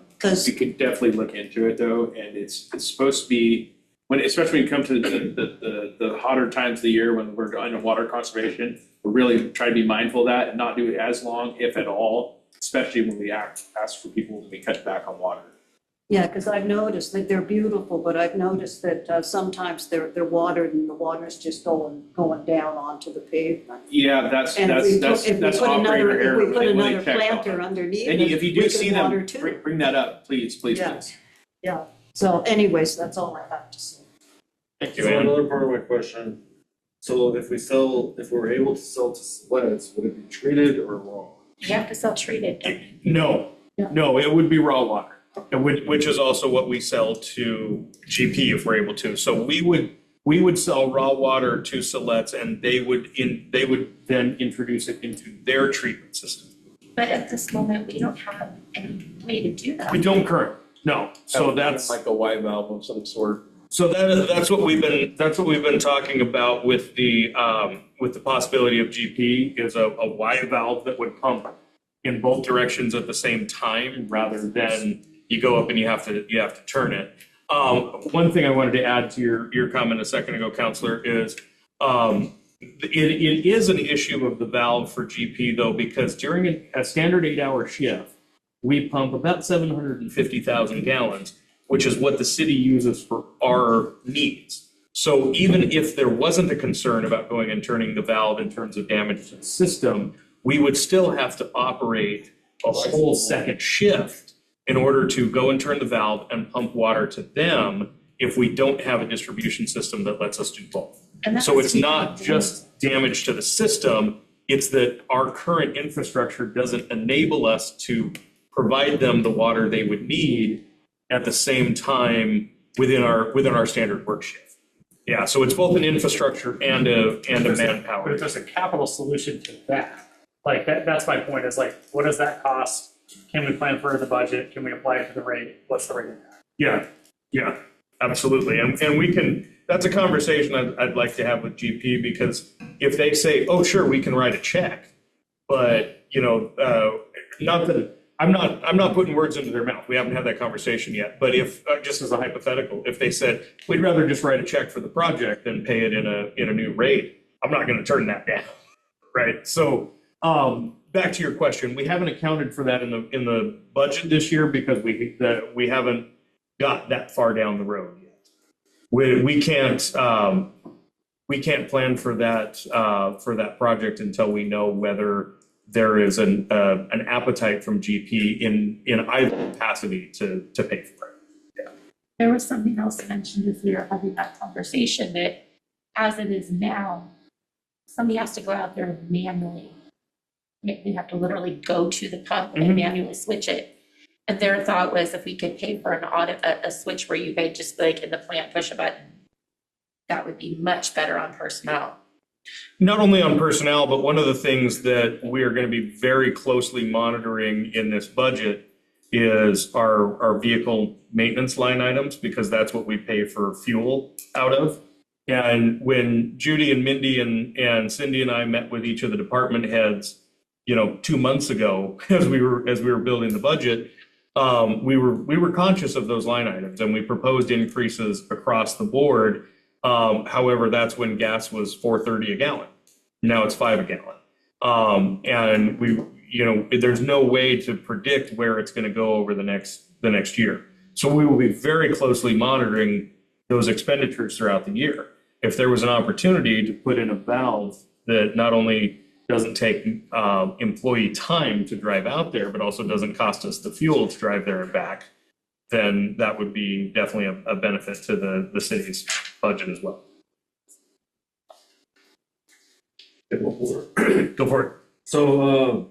Because We could definitely look into it though, and it's supposed to be, especially when you come to the hotter times of the year when we're on water conservation, we're really trying to be mindful of that and not do it as long, if at all, especially when we ask for people to be cut back on water. Yeah, because I've noticed that they're beautiful, but I've noticed that sometimes they're watered and the water's just going down onto the pavement. Yeah, that's And if we put operator another, error. if we put when they another check on planter it. underneath And it, if you we do see could water them, too. bring that up, please, Yeah. please. Yeah, so anyways, that's all I have to say. Thank you, So Ann. another part of my question, so if we're able to sell to sleds, would it be treated or raw? You have to sell treated. No, it would be raw water, which is also what we sell to GP if we're able to. So we would sell raw water to Siletz, and they would then introduce it into their treatment system. But at this moment, we don't have any way to do that. We don't currently, no. So that's Like a Y valve of some sort. So that's what we've been talking about with the possibility of GP is a Y valve that would pump in both directions at the same time rather than you go up and you have to turn it. One thing I wanted to add to your comment a second ago, Counselor, is it is an issue of the valve for GP though, because during a standard 8-hour shift, we pump about 750,000 gallons, which is what the city uses for our needs. So even if there wasn't a concern about going and turning the valve in terms of damage to the system, we would still have to operate a whole second shift in order to go and turn the valve and pump water to them if we don't have a distribution system that lets us do both. So it's not just damage to the system, it's that our current infrastructure doesn't enable us to provide them the water they would need at the same time within our standard work shift. Yeah, so it's both an infrastructure and a But manpower. if there's a capital solution to that, like that's my point, is like, what does that cost? Can we plan for the budget? Can we apply it to the rate? What's the rate impact? Yeah, absolutely. And we can, that's a conversation I'd like to have with GP, because if they say, oh, sure, we can write a check, but, not that, I'm not putting words into their mouth. We haven't had that conversation yet. But if, just as a hypothetical, if they said, we'd rather just write a check for the project than pay it in a new rate, I'm not going to turn that down, right? So back to your question, we haven't accounted for that in the budget this year because we haven't got that far down the road yet. We can't plan for that project until we know whether there is an appetite from GP in either capacity to pay for it. Yeah. There was something else mentioned as we were having that conversation, that as it is now, somebody has to go out there and manually, they have to literally go to the pump and manually switch it. And their thought was, if we could pay for a switch where you could just like in the plant push a button, that would be much better on personnel. Not only on personnel, but one of the things that we are going to be very closely monitoring in this budget is our vehicle maintenance line items, because that's what we pay for fuel out of. And when Judy and Mindy and Cindy and I met with each of the department heads, 2 months ago, as we were building the budget, we were conscious of those line items, and we proposed increases across the board. However, that's when gas was $4.30 a gallon. Now it's $5 a gallon. And there's no way to predict where it's going to go over the next year. So we will be very closely monitoring those expenditures throughout the year. If there was an opportunity to put in a valve that not only doesn't take employee time to drive out there, but also doesn't cost us the fuel to drive there and back, then that would be definitely a benefit to the city's budget as well. Go for it. So,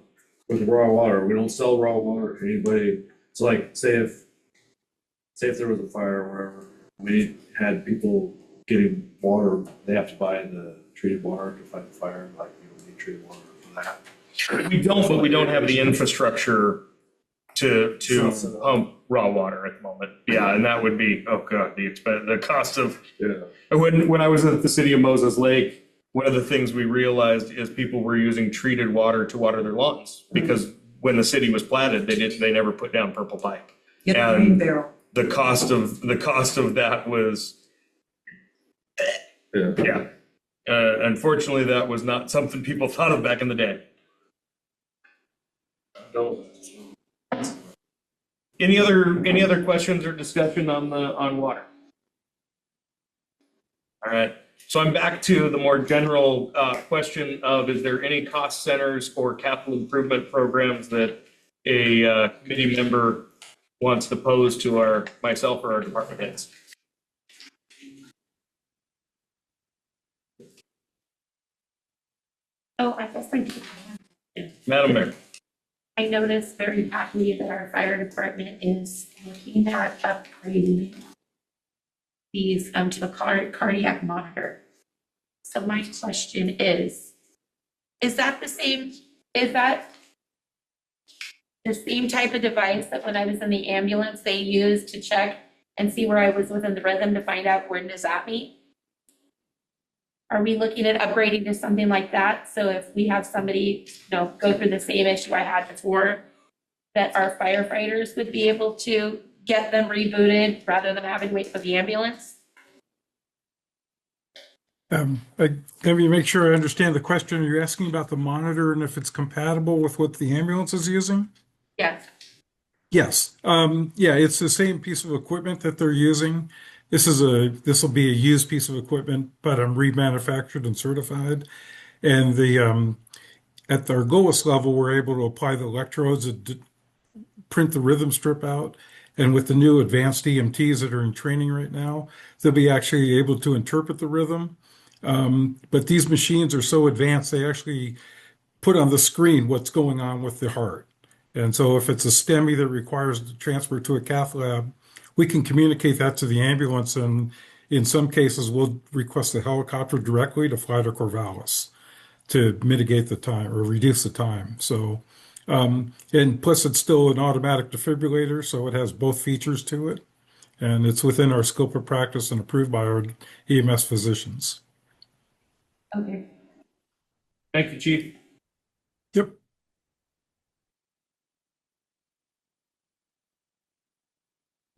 with raw water, we don't sell raw water to anybody. So like, say if there was a fire or wherever, we had people getting water, they have to buy the treated water to fight the fire, like you need treated water for that. We don't, but we don't have the infrastructure to pump raw water at the moment. Yeah, and that would be, oh God, the cost of, when I was at the city of Moses Lake, one of the things we realized is people were using treated water to water their lawns, because when the city was platted, they never put down purple pipe. Get a green barrel. The cost of that was, unfortunately, that was not something people thought of back in the day. No, Any other questions or discussion on water? All right, so I'm back to the more general question of, is there any cost centers or capital improvement programs that a committee member wants to pose to myself or our department heads? Oh, I guess I do. Madam Mayor. I noticed very happily that our fire department is looking at upgrading these to the cardiac monitor. So my question is that the same type of device that when I was in the ambulance, they used to check and see where I was within the rhythm to find out when to zap me? Are we looking at upgrading to something like that? So if we have somebody, go through the same issue I had before, that our firefighters would be able to get them rebooted rather than having to wait for the ambulance? Let me make sure I understand the question. You're asking about the monitor and if it's compatible with what the ambulance is using? Yes. Yes. Yeah, it's the same piece of equipment that they're using. This will be a used piece of equipment, but remanufactured and certified. And at our GOES level, we're able to apply the electrodes and print the rhythm strip out. And with the new advanced EMTs that are in training right now, they'll be actually able to interpret the rhythm. But these machines are so advanced, they actually put on the screen what's going on with the heart. And so if it's a STEMI that requires the transfer to a cath lab, we can communicate that to the ambulance. And in some cases, we'll request a helicopter directly to fly to Corvallis to mitigate the time or reduce the time. So, and plus it's still an automatic defibrillator, so it has both features to it. And it's within our scope of practice and approved by our EMS physicians. Okay. Thank you, Chief. Yep.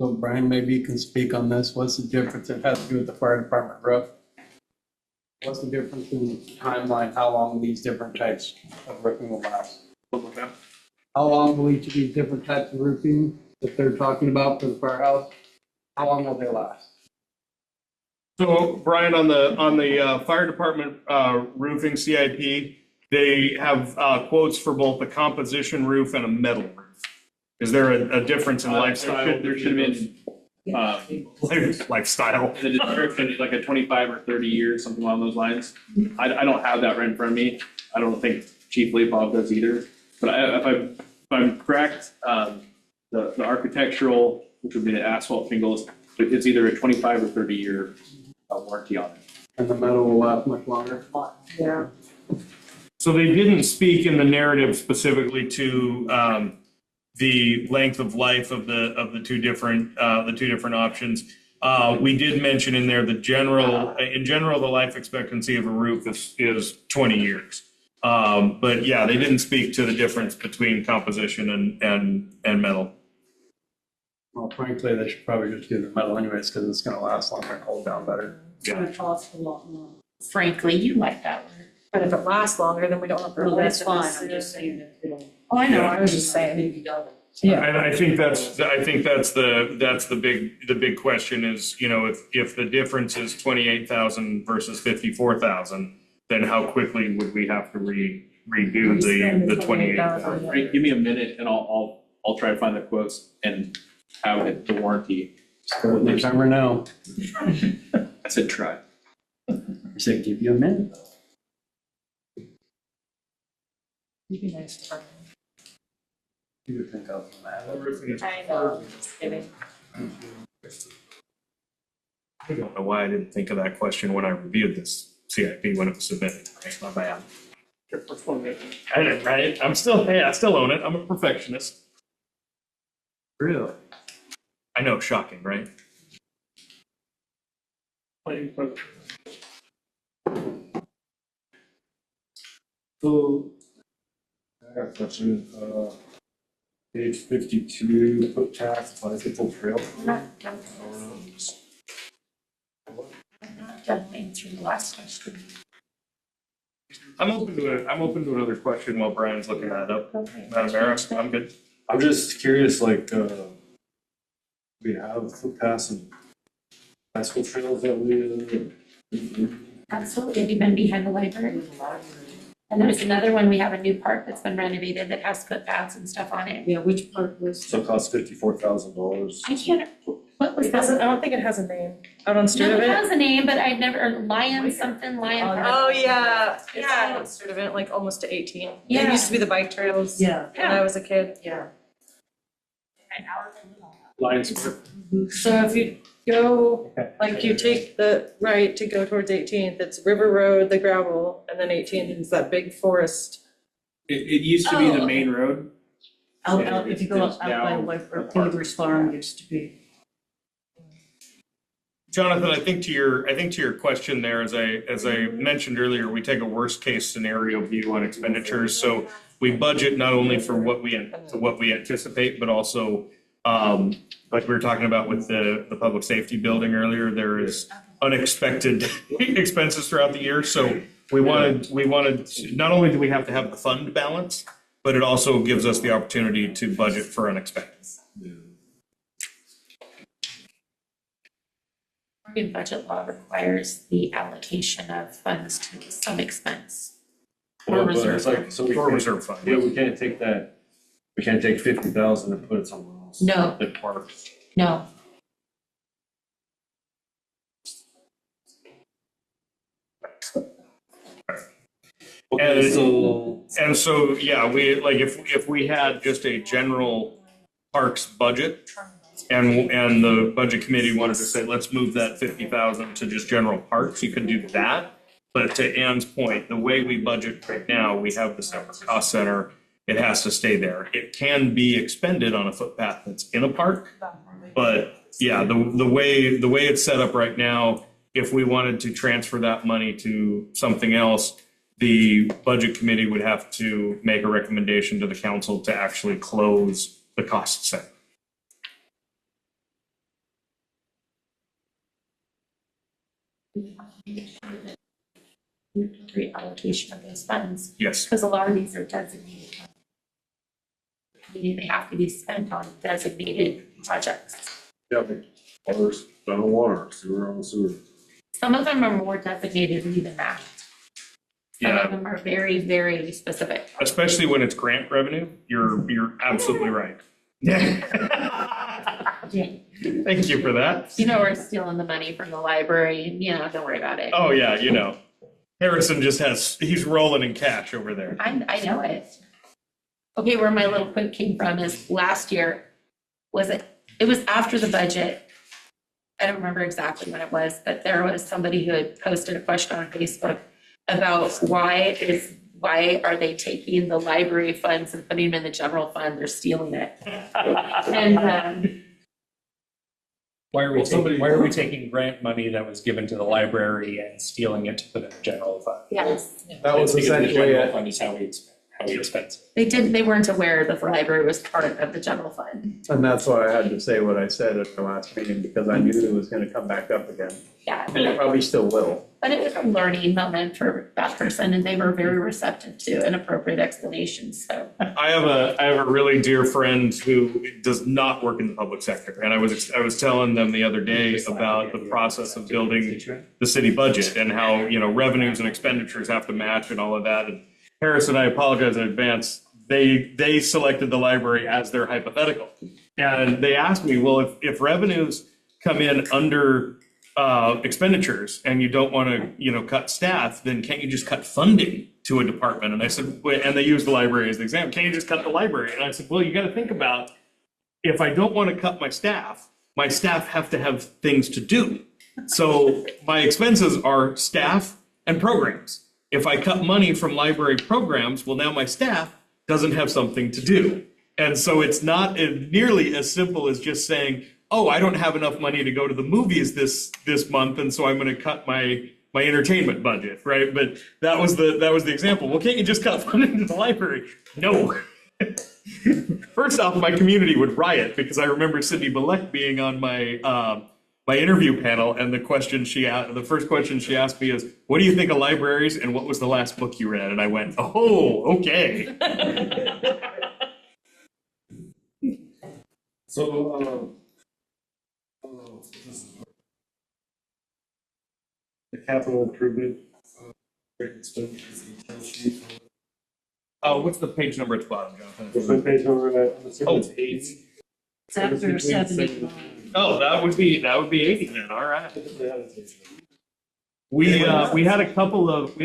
So Brian, maybe you can speak on this. What's the difference? It has to do with the fire department roof. What's the difference in timeline? How long these different types of roofing will last? How long will each of these different types of roofing that they're talking about for the firehouse, how long will they last? So Brian, on the fire department roofing CIP, they have quotes for both the composition roof and a metal roof. Is there a difference in lifestyle? There should have been, lifestyle. the description is like a 25 or 30 years, something along those lines. I don't have that right in front of me. I don't think Chief Leopold does either. But if I'm correct, the architectural, which would be the asphalt shingles, it's either a 25 or 30 year warranty on it. And the metal will last much longer? Yeah. So they didn't speak in the narrative specifically to the length of life of the two different options. We did mention in there in general, the life expectancy of a roof is 20 years. But yeah, they didn't speak to the difference between composition and metal. Well, frankly, they should probably just do the metal anyways, because it's gonna last longer and hold down better. It's gonna cost a lot more. Frankly, you like that word. But if it lasts longer, then we don't have to. No, that's revisit fine, this. I'm just saying that it'll. Oh, I know, I was just saying. Maybe double. And I think that's the big question is, if the difference is 28,000 versus 54,000, then how quickly would we have to redo the 28,000? Right, give me a minute and I'll try to find the quotes and have it, the warranty. Start the timer now. I said try. I said, give you a minute. You'd be nice to find. You would think of that. I know, just kidding. I don't know why I didn't think of that question when I reviewed this CIP when it was submitted. It's my bad. I didn't, right? I still own it. I'm a perfectionist. Really? I know, shocking, right? So, I got a question, page 52, foot tax, bicycle trail. I'm not done answering the last question. I'm open to another question while Brian's looking that up. Okay. Madam Mayor, I'm good. I'm just curious, like, we have footpaths and bicycle trails that we, Absolutely. Have you been behind the library? And there's another one, we have a new park that's been renovated that has footpaths and stuff on it. Yeah, which part was? so it costs $54,000. I can't, what was It doesn't, that? I don't think it has a name out on No, Student it Event. has a name, but I'd never, Lion something, Lion Park. Oh, yeah, it's Yeah. out on Student Event, like almost to 18. Yeah. It used to be the bike trails Yeah. when I was a kid. Yeah. Lions. So if you go, like you take the right to go towards 18th, it's River Road, the gravel, and then 18th is that big forest. It used to be the Oh. main road. Out, if you go It's out by now like where a park. Peter's Farm used to be. Jonathan, I think to your question there, as I mentioned earlier, we take a worst case scenario view on expenditures. So we budget not only for what we anticipate, but also like we were talking about with the public safety building earlier, there is unexpected expenses throughout the year. So we wanted not only do we have to have the fund balance, but it also gives us the opportunity to budget for unexpected. Oregon budget law requires the allocation of funds to some expense. Or But reserve it's like, so we Or can't, reserve fund. yeah, we can't take that, we can't take 50,000 and put it somewhere else. No. Like parks. No, Okay, so, And so, yeah, we, like, if we had just a general parks budget and the budget committee wanted to say, let's move that 50,000 to just general parks, you could do that. But to Ann's point, the way we budget right now, we have the separate cost center, it has to stay there. It can be expended on a footpath that's in a park. But yeah, the way it's set up right now, if we wanted to transfer that money to something else, the budget committee would have to make a recommendation to the council to actually close the cost center. reallocation of those funds, Yes. because a lot of these are designated. Meaning they have to be spent on designated projects. yeah, but water's on water, sewer on sewer. Some of them are more designated than that. Some Yeah. of them are very, very specific. Especially when it's grant revenue, you're absolutely right. Thank you for that. You know, we're stealing the money from the library, and, you know, don't worry about it. Oh, yeah, you know. Harrison he's rolling in cash over there. I know it. Okay, where my little quip came from is last year, it was after the budget. I don't remember exactly when it was, but there was somebody who had posted a question on Facebook about why are they taking the library funds and putting them in the general fund? They're stealing it. And Why are we taking grant money that was given to the library and stealing it to put in the general fund? yes, That was It's because the essentially general it. fund is how we expense it. they weren't aware that the library was part of the general fund. And that's why I had to say what I said at the last meeting, because I knew it was gonna come back up again. Yeah, And it probably still will. but it was a learning moment for that person, and they were very receptive to an appropriate explanation, so. I have a really dear friend who does not work in the public sector, and I was telling them the other day about the process of building the city budget and how, you know, revenues and expenditures have to match and all of that. And Harrison, I apologize in advance. They selected the library as their hypothetical, and they asked me, well, if revenues come in under expenditures and you don't want to, you know, cut staff, then can't you just cut funding to a department? And I said, and they used the library as the example, can't you just cut the library? And I said, well, you got to think about, if I don't want to cut my staff have to have things to do. So my expenses are staff and programs. If I cut money from library programs, well, now my staff doesn't have something to do. And so it's not nearly as simple as just saying, oh, I don't have enough money to go to the movies this month, and so I'm going to cut my entertainment budget, right? But that was the example. Well, can't you just cut funding to the library? No. First off, my community would riot, because I remember Cindy Bilek being on my my interview panel, and the first question she asked me is, "What do you think of libraries, and what was the last book you read?" And I went, "Oh, okay." So, capital improvement. Sheet. What's the page number at the bottom, Jonathan? What's my page number at? I'm assuming it's 8. It's after 75. Oh, that would be 80 then, all right. We had a couple of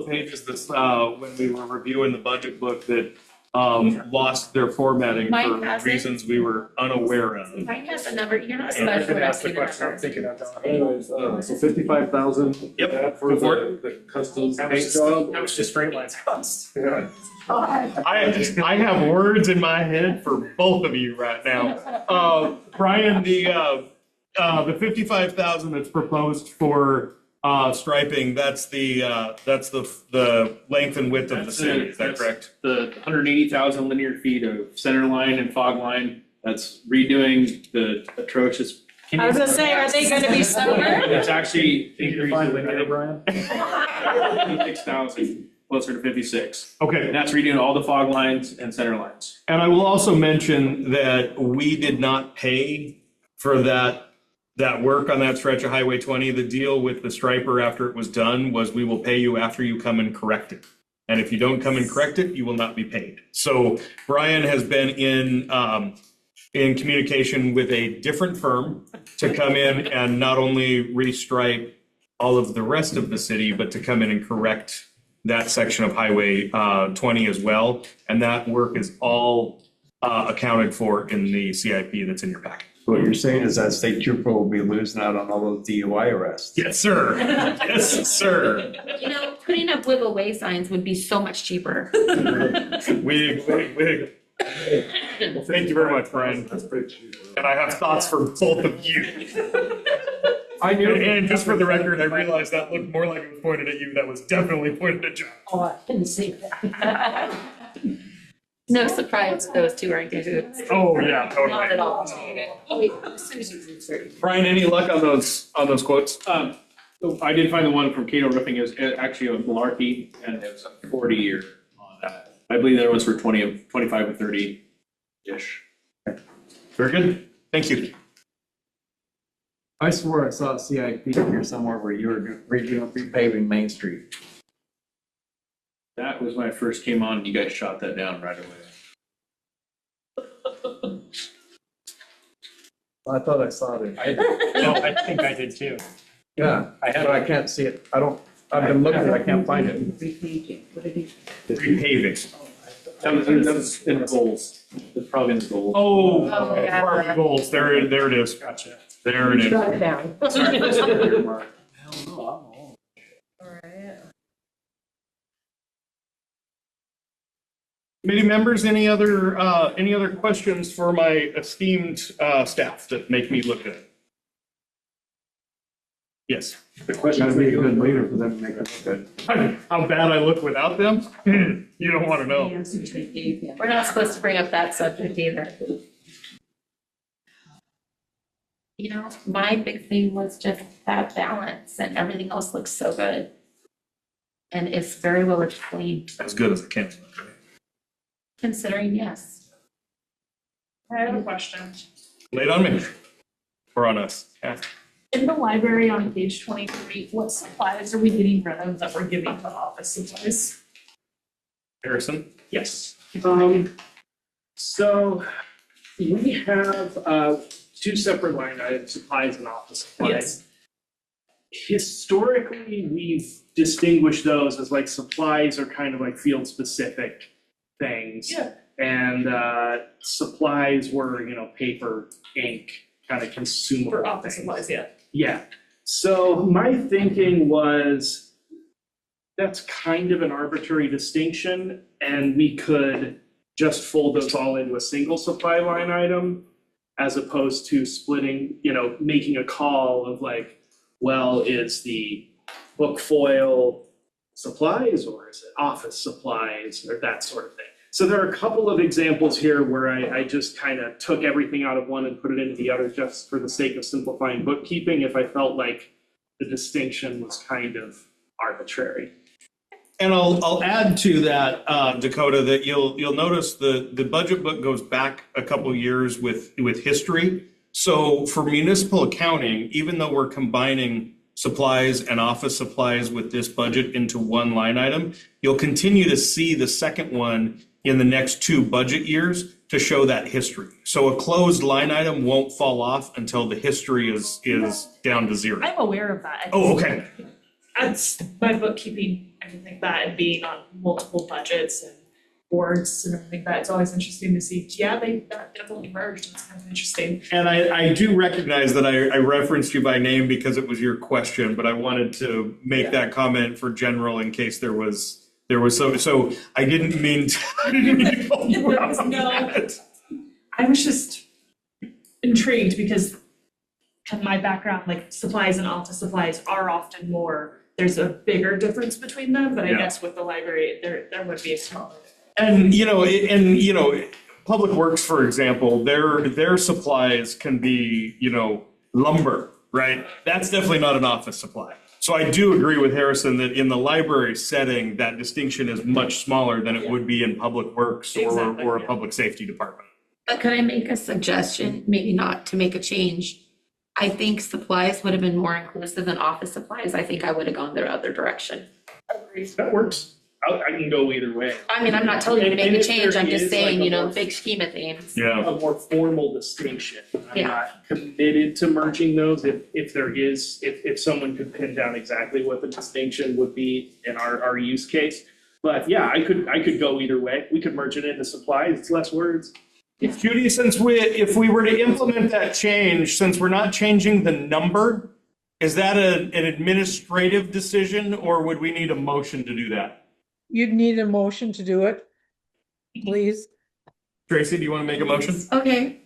pages this when we were reviewing the budget book that lost their formatting Mine for has it. reasons we were unaware of. Mine has a number, you're not And I special. could ask the question I'm thinking of. Anyways, so 55,000. Yep, That for go for the custom How paint much job. how much does straight lines cost? Yeah. I have words in my head for both of you right now. Brian, the 55,000 that's proposed for striping, that's the length and width of the city, is that That's correct? The 180,000 linear feet of center line and fog line, that's redoing the atrocious. I was gonna say, are they gonna be summer? It's actually increased, Define I linear, think, Brian. 56,000, closer to 56. Okay. And that's redoing all the fog lines and center lines. And I will also mention that we did not pay for that work on that stretch of Highway 20. The deal with the striper after it was done was we will pay you after you come and correct it. And if you don't come and correct it, you will not be paid. So Brian has been in communication with a different firm to come in and not only restripe all of the rest of the city, but to come in and correct that section of Highway 20 as well. And that work is all accounted for in the CIP that's in your packet. What you're saying is that state trooper will be losing out on all those DUI arrests. Yes, sir. Yes, sir. You know, putting up wiggle way signs would be so much cheaper. Wig. Well, thank you very much, Brian. That's pretty cheap. And I have thoughts for both of you. I knew. And just for the record, I realized that looked more like it was pointed at you. That was definitely pointed at John. Oh, I didn't see that. No surprise, those two are in cahoots. Oh, yeah, Not at all. Brian, any luck on those quotes? So I did find the one from Cato Roofing is actually a malarkey, and it was a 40-year on that. I believe that was for 25 or 30-ish. Very good. Thank you. I swore I saw a CIP here somewhere where you were repaving Main Street. That was when I first came on, and you guys shot that down right away. I thought I saw it. No, I think I did too. Yeah, but I can't see it. I've been looking, I can't find it. Repaving. That was in the goals. It's probably in the goals. Oh, Oh, yeah. department goals. There it is. Gotcha. There it is. Shut it down. Alright. Committee members, any other questions for my esteemed staff that make me look good? Yes. The question is, be a good leader for them to make it look good. How bad I look without them? You don't want to know. We're not supposed to bring up that subject either. You know, my big thing was just that balance and everything else looks so good. And it's very well explained, As good as it can. considering, yes. I have a question. Lay it on me. Or on us. Yeah. In the library on page 23, what supplies are we getting rid of that we're giving to office supplies? Harrison? Yes. So we have two separate line items, supplies and office supplies. Yes. Historically, we've distinguished those as like supplies are kind of like field specific things. Yeah. And supplies were, paper, ink, kind of consumable For office things. supplies, yeah. Yeah. So my thinking was that's kind of an arbitrary distinction, and we could just fold those all into a single supply line item as opposed to splitting, making a call of like, well, is the book foil supplies or is it office supplies or that sort of thing. So there are a couple of examples here where I just kind of took everything out of one and put it into the other just for the sake of simplifying bookkeeping if I felt like the distinction was kind of arbitrary. And I'll add to that, Dakota, that you'll notice the budget book goes back a couple years with history. So for municipal accounting, even though we're combining supplies and office supplies with this budget into one line item. You'll continue to see the second one in the next 2 budget years to show that history. So a closed line item won't fall off until the history is down to 0. I'm aware of that. Oh, okay. That's my bookkeeping, everything that, and being on multiple budgets and boards and everything that, it's always interesting to see, yeah, that definitely merged, it's kind of interesting. And I do recognize that I referenced you by name because it was your question, but I wanted to make that comment for general in case there was so I didn't mean to call you There out was on no- that. I was just intrigued because of my background, like supplies and office supplies are often more, there's a bigger difference between them, but I Yeah. guess with the library, there would be a smaller. And Public Works, for example, their supplies can be, lumber, right? That's definitely not an office supply. So I do agree with Harrison that in the library setting, that distinction is much smaller than it would be in Public Works Exactly, or a yeah. public safety department. But could I make a suggestion, maybe not to make a change? I think supplies would have been more inclusive than office supplies. I think I would have gone the other direction. That works. I can go either way. I mean, I'm not telling you to make And a if change, there I'm just is, saying, like, a more- big scheme of things. Yeah. A more formal distinction. I'm Yeah. not committed to merging those if there is, if someone could pin down exactly what the distinction would be in our use case. But yeah, I could go either way. We could merge it into supplies, it's less words. Judy, if we were to implement that change, since we're not changing the number, is that an administrative decision or would we need a motion to do that? You'd need a motion to do it, please. Tracy, do you want to make a motion? Okay.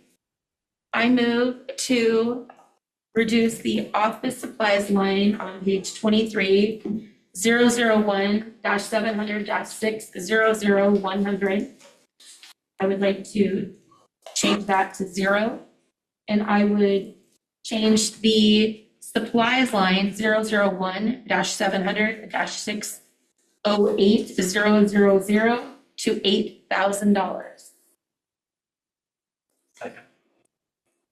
I move to reduce the office supplies line on page 23, 001-700-6000100. I would like to change that to 0. And I would change the supplies line 001-700-608,000 to $8,000.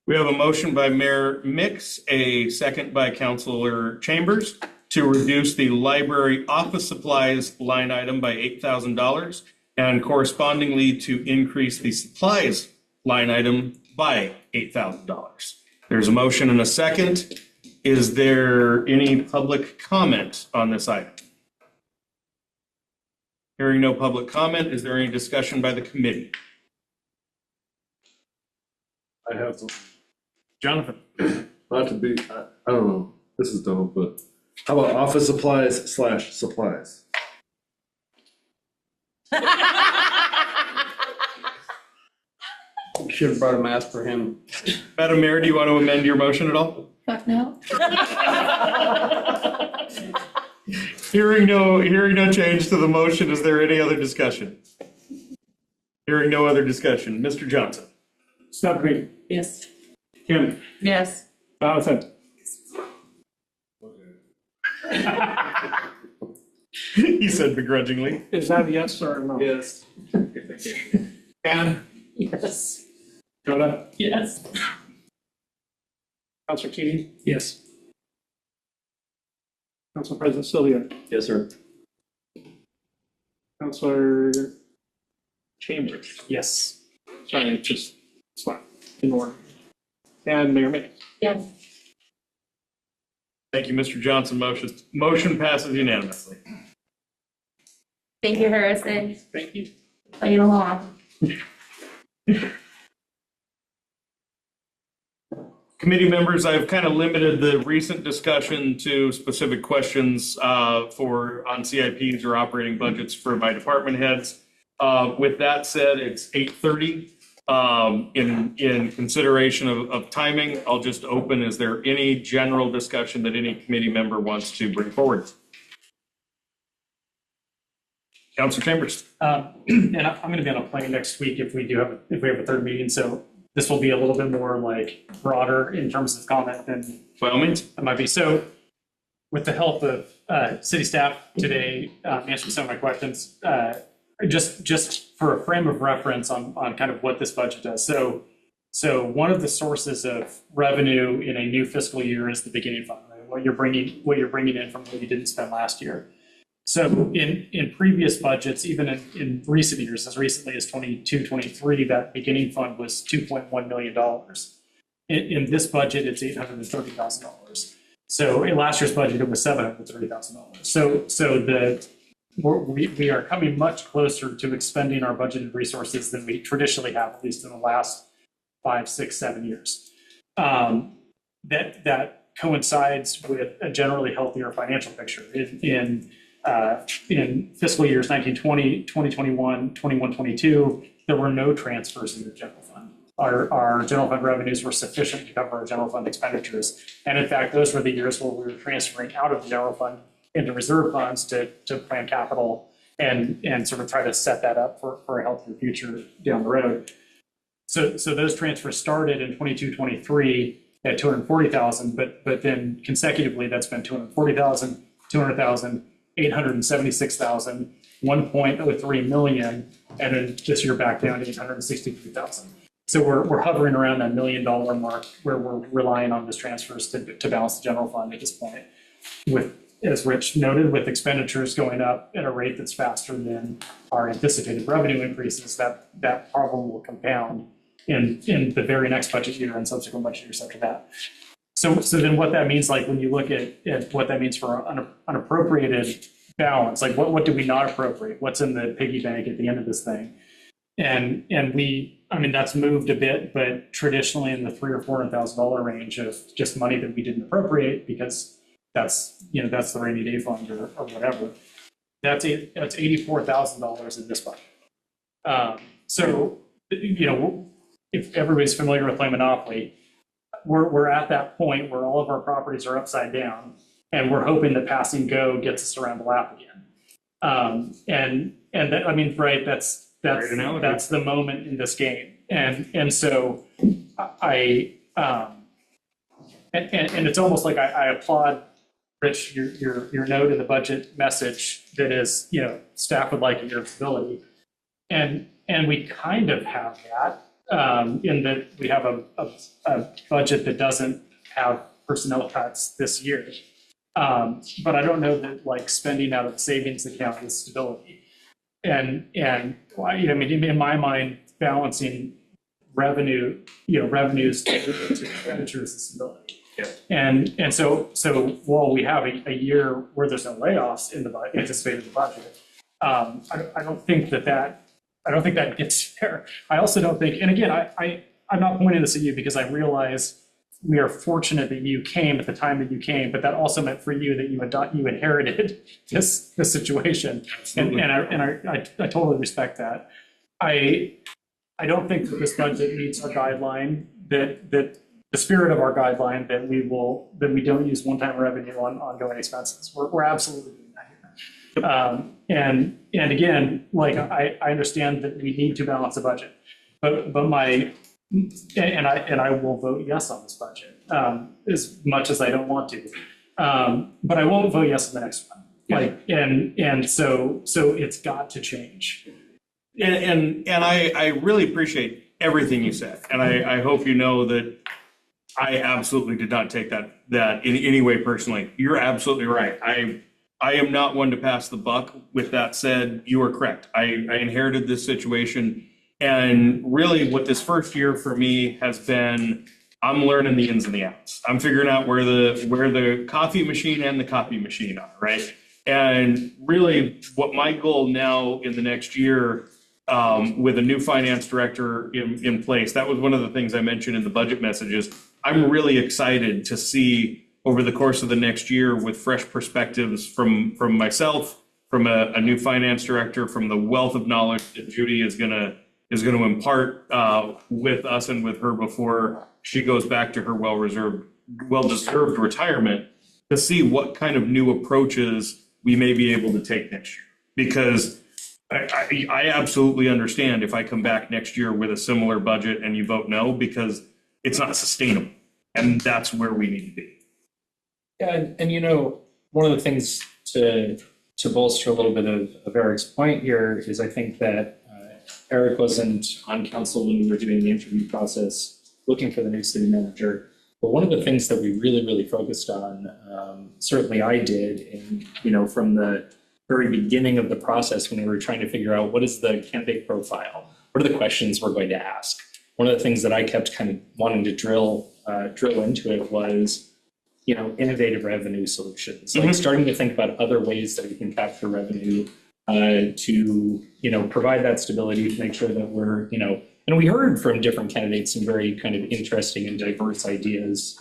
We have a motion by Mayor Mix, a second by Councilor Chambers to reduce the library office supplies line item by $8,000 and correspondingly to increase the supplies line item by $8,000. There's a motion and a second. Is there any public comment on this item? Hearing no public comment, is there any discussion by the committee? I have some, Jonathan? not to be, I don't know, this is dumb, but how about office supplies/supplies? Should have brought a mask for him. Madam Mayor, do you want to amend your motion at all? Fuck no. Hearing no change to the motion, is there any other discussion? Hearing no other discussion, Mr. Johnson. Stephanie, Yes. Kim, Yes. Jonathan, He said begrudgingly. is that a yes or a no? Yes. Ann, Yes. Jonah, Yes. Councilor Keating, Yes. Council President Sylvia, Yes, sir. Councilor Chambers. Yes. Sorry, it's not in order. And Mayor Mix. Yes. Thank you, Mr. Johnson. Motion passes unanimously. Thank you, Harrison. Thank you. Playing along. Committee members, I've kind of limited the recent discussion to specific questions on CIPs or operating budgets for my department heads. With that said, it's 8:30. In consideration of timing, I'll just open. Is there any general discussion that any committee member wants to bring forward? Councilor Chambers. And I'm going to be on a plane next week if we have a third meeting, so this will be a little bit more like broader in terms of comment than By all means. it might be. So with the help of city staff today, answering some of my questions, just for a frame of reference on kind of what this budget does. So one of the sources of revenue in a new fiscal year is the beginning fund, right? what you're bringing in from what you didn't spend last year. So in previous budgets, even in recent years, as recently as 22, 23, that beginning fund was $2.1 million. In this budget, it's $830,000. So in last year's budget, it was $730,000. So we are coming much closer to expending our budgeted resources than we traditionally have, at least in the last 5, 6, 7 years. That coincides with a generally healthier financial picture. In fiscal years 1920, 2021, 21, 22, there were no transfers into the general fund. Our general fund revenues were sufficient to cover our general fund expenditures. And in fact, those were the years where we were transferring out of the general fund into reserve funds to plan capital and sort of try to set that up for a healthier future down the road. So those transfers started in 22, 23 at 240,000, but then consecutively that's been 240,000, 200,000, 876,000, 1.03 million, and then this year back down to 863,000. So we're hovering around that $1 million mark where we're relying on those transfers to balance the general fund at this point. With, as Rich noted, with expenditures going up at a rate that's faster than our anticipated revenue increases, that problem will compound in the very next budget year and subsequent budget years after that. So then what that means, like when you look at what that means for unappropriated balance, like what do we not appropriate? What's in the piggy bank at the end of this thing? And that's moved a bit, but traditionally in the $300,000 or $400,000 range of just money that we didn't appropriate because that's the rainy day fund or whatever. That's $84,000 in this budget. So if everybody's familiar with play Monopoly, we're at that point where all of our properties are upside down, and we're hoping that passing go gets us around the lap again. That's the moment in this game, and so and it's almost like I applaud Rich your note in the budget message that is staff would like your ability, and we kind of have that. In that we have a budget that doesn't have personnel cuts this year. But I don't know that like spending out of the savings account is stability. And in my mind, balancing revenues to expenditures is stability. Yeah. And so while we have a year where there's no layoffs in the anticipated in the budget, I don't think that gets there. I also don't think, and again, I'm not pointing this at you because I realize we are fortunate that you came at the time that you came, but that also meant for you that you inherited this situation. And I totally respect that. I don't think that this budget meets our guideline, that the spirit of our guideline that we don't use one-time revenue on ongoing expenses. We're absolutely doing that here. And again, like I understand that we need to balance the budget, but I will vote yes on this budget as much as I don't want to, but I won't vote yes on the next one. So it's got to change. And I really appreciate everything you said, and I hope you know that I absolutely did not take that in any way personally. You're absolutely right. I am not one to pass the buck. With that said, you are correct. I inherited this situation, and really what this first year for me has been, I'm learning the ins and the outs. I'm figuring out where the coffee machine and the copy machine are, right? And really what my goal now in the next year with a new finance director in place, that was one of the things I mentioned in the budget messages. I'm really excited to see over the course of the next year with fresh perspectives from myself, from a new finance director, from the wealth of knowledge that Judy is gonna impart with us and with her before she goes back to her well-deserved retirement, to see what kind of new approaches we may be able to take next year. Because I absolutely understand if I come back next year with a similar budget and you vote no, because it's not sustainable. And that's where we need to be. Yeah, and one of the things to bolster a little bit of Eric's point here is I think that Eric wasn't on council when we were doing the interview process looking for the new city manager. But one of the things that we really, really focused on, certainly I did, and, you know, from the very beginning of the process when we were trying to figure out what is the candidate profile, what are the questions we're going to ask. One of the things that I kept kind of wanting to drill into it was, you know, innovative revenue solutions, like starting to think about other ways that we can capture revenue to, you know, provide that stability, to make sure that we're, you know, and we heard from different candidates some very kind of interesting and diverse ideas.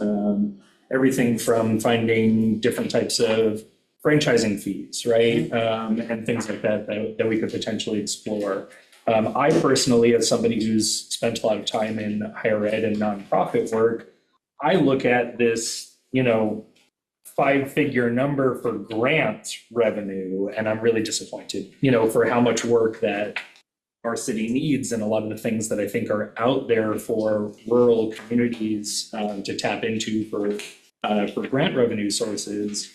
Everything from finding different types of franchising fees, right? And things like that we could potentially explore. I personally, as somebody who's spent a lot of time in higher ed and nonprofit work, I look at this, you know, 5-figure number for grant revenue, and I'm really disappointed, you know, for how much work that our city needs and a lot of the things that I think are out there for rural communities to tap into for grant revenue sources.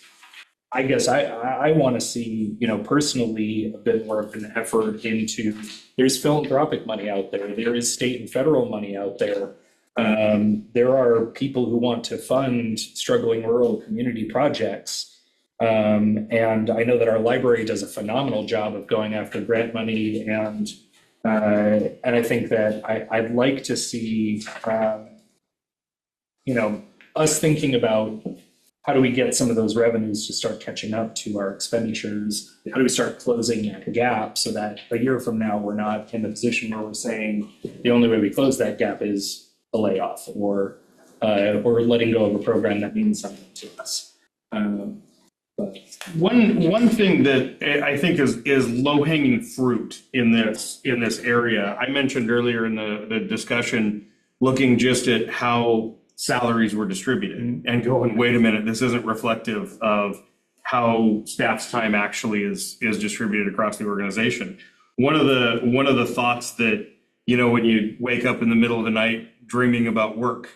I guess I want to see, you know, personally, a bit more of an effort into, there's philanthropic money out there, there is state and federal money out there. There are people who want to fund struggling rural community projects. And I know that our library does a phenomenal job of going after grant money, and I think that I'd like to see, you know, us thinking about how do we get some of those revenues to start catching up to our expenditures? How do we start closing that gap so that a year from now, we're not in the position where we're saying the only way we close that gap is a layoff or letting go of a program that means something to us. But One thing that I think is low-hanging fruit in this area, I mentioned earlier in the discussion, looking just at how salaries were distributed and going, wait a minute, this isn't reflective of how staff's time actually is distributed across the organization. One of the thoughts that, you know, when you wake up in the middle of the night dreaming about work,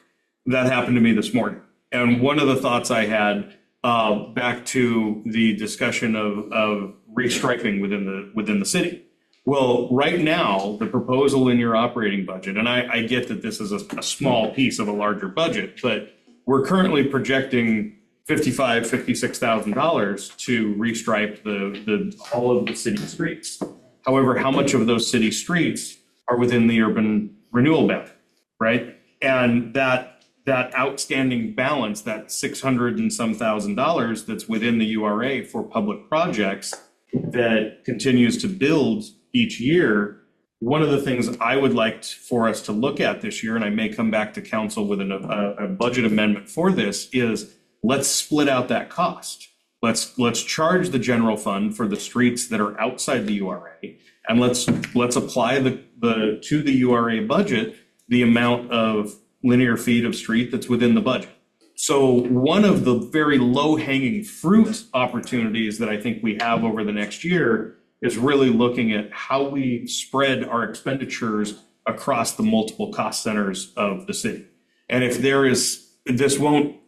that happened to me this morning. And one of the thoughts I had, back to the discussion of restriping within the city. Well, right now, the proposal in your operating budget, and I get that this is a small piece of a larger budget, but we're currently projecting $56,000 to restripe all of the city streets. However, how much of those city streets are within the urban renewal boundary, right? And that outstanding balance, that $600 and some thousand that's within the URA for public projects that continues to build each year. One of the things I would like for us to look at this year, and I may come back to council with a budget amendment for this, is let's split out that cost. Let's charge the general fund for the streets that are outside the URA, and let's apply to the URA budget the amount of linear feet of street that's within the budget. So one of the very low-hanging fruit opportunities that I think we have over the next year is really looking at how we spread our expenditures across the multiple cost centers of the city. And if there is, this won't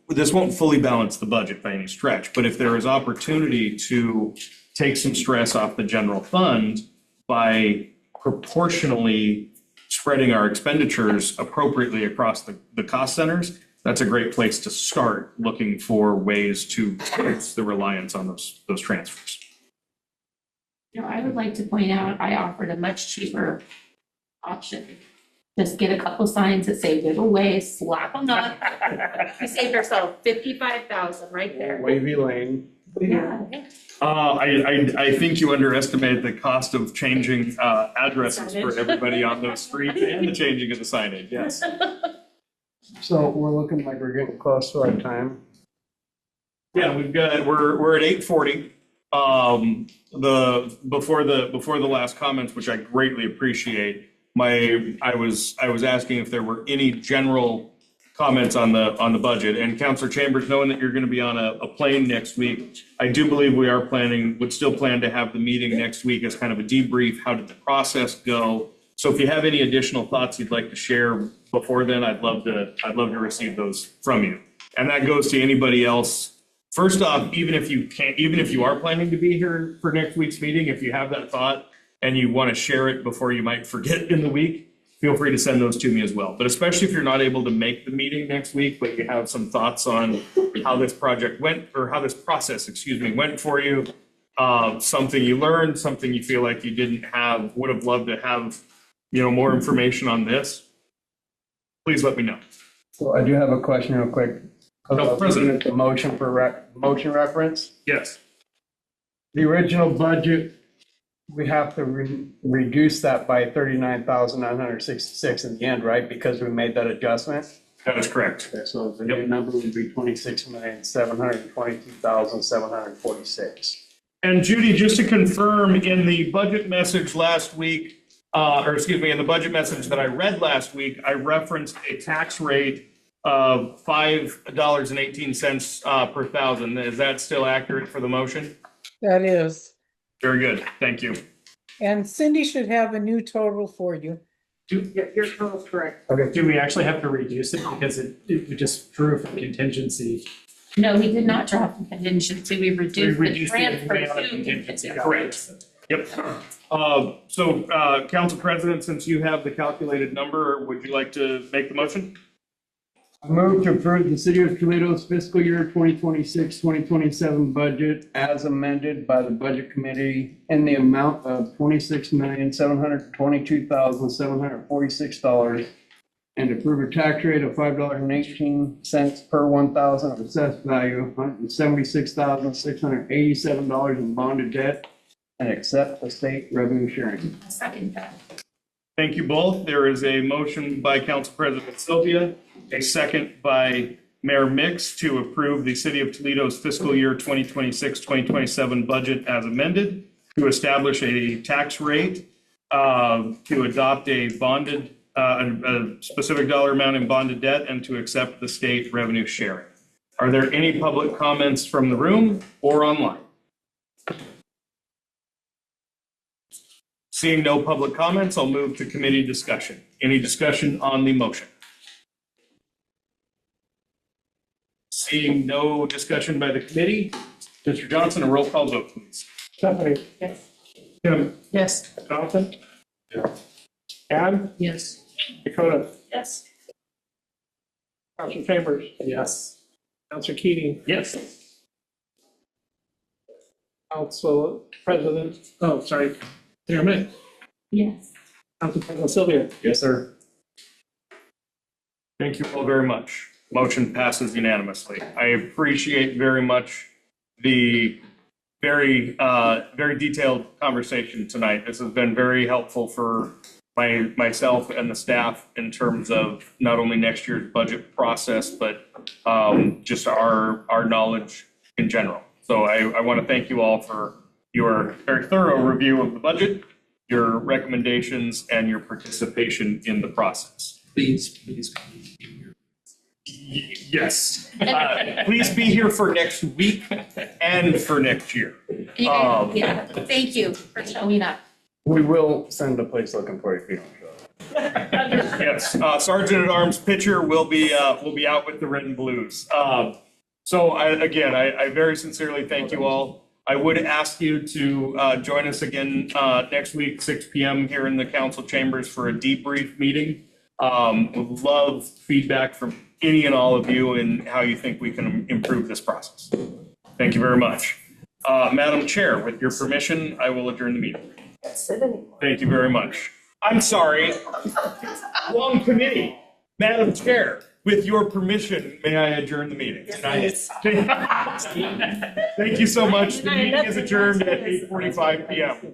fully balance the budget by any stretch, but if there is opportunity to take some stress off the general fund by proportionally spreading our expenditures appropriately across the cost centers, that's a great place to start looking for ways to reduce the reliance on those transfers. You know, I would like to point out, I offered a much cheaper option. Just get a couple signs that say giveaway, slap them up. We saved ourselves $55,000 right there. Wavy lane. Yeah. I think you underestimated the cost of changing addresses for everybody on those streets and the changing of the signage, yes. So we're looking like we're getting close to our time. Yeah, we're at 8:40. Before the last comments, which I greatly appreciate, I was asking if there were any general comments on the budget. And Councilor Chambers, knowing that you're going to be on a plane next week, I do believe we would still plan to have the meeting next week as kind of a debrief. How did the process go? So if you have any additional thoughts you'd like to share before then, I'd love to receive those from you. And that goes to anybody else. First off, even if you are planning to be here for next week's meeting, if you have that thought and you want to share it before you might forget in the week, feel free to send those to me as well. But especially if you're not able to make the meeting next week, but you have some thoughts on how this project went, or how this process, went for you, something you learned, something you feel like you didn't have, would have loved to have, more information on this, please let me know. So I do have a question real quick. President. The motion for motion reference. Yes. The original budget, we have to reduce that by 39,966 in the end, right? Because we made that adjustment. That is correct. Okay, so the new number would be 26,722,746. And Judy, just to confirm, in the budget message last week, in the budget message that I read last week, I referenced a tax rate of $5.18 per thousand. Is that still accurate for the motion? That is. Very good. Thank you. And Cindy should have a new total for you. Your total's correct. Okay, do we actually have to reduce it because it just drew from contingency? No, we did not drop the contingency, we reduced the reduced the transfer amount of to contingency. contingency. Correct. Yep. So, Council President, since you have the calculated number, would you like to make the motion? I move to approve the City of Toledo's fiscal year 2026-2027 budget as amended by the Budget Committee in the amount of $26,722,746 and approve a tax rate of $5.18 per 1,000 of assessed value, $176,687 in bonded debt, and accept the state revenue sharing. I'll second that. Thank you both. There is a motion by Council President Sylvia, a second by Mayor Mix to approve the City of Toledo's fiscal year 2026-2027 budget as amended, to establish a tax rate, to adopt a bonded, a specific dollar amount in bonded debt, and to accept the state revenue sharing. Are there any public comments from the room or online? Seeing no public comments, I'll move to committee discussion. Any discussion on the motion? Seeing no discussion by the committee, Mr. Johnson, a roll call vote, please. Stephanie? Yes. Kim? Yes. Jonathan? Ann? Yes. Dakota? Yes. Councilor Chambers? Yes. Councilor Keating? Yes. Council President, Mayor Mick? Yes. Council President Sylvia? Yes, sir. Thank you all very much. Motion passes unanimously. I appreciate very much the very detailed conversation tonight. This has been very helpful for myself and the staff in terms of not only next year's budget process, but just our knowledge in general. So I want to thank you all for your very thorough review of the budget, your recommendations, and your participation in the process. Please. Yes. Please be here for next week and for next year. Yeah, thank you for showing up. We will send a place looking for you if you don't show up. Yes, Sergeant at Arms Pitcher will be out with the red and blues. So I very sincerely thank you all. I would ask you to join us again next week, 6 p.m. here in the council chambers for a debrief meeting. Would love feedback from any and all of you and how you think we can improve this process. Thank you very much. Madam Chair, with your permission, I will adjourn the meeting. Thank you very much. I'm sorry. Wrong committee. Madam Chair, with your permission, may I adjourn the meeting? Yes. Thank you so much. The meeting is adjourned at 8:45 p.m.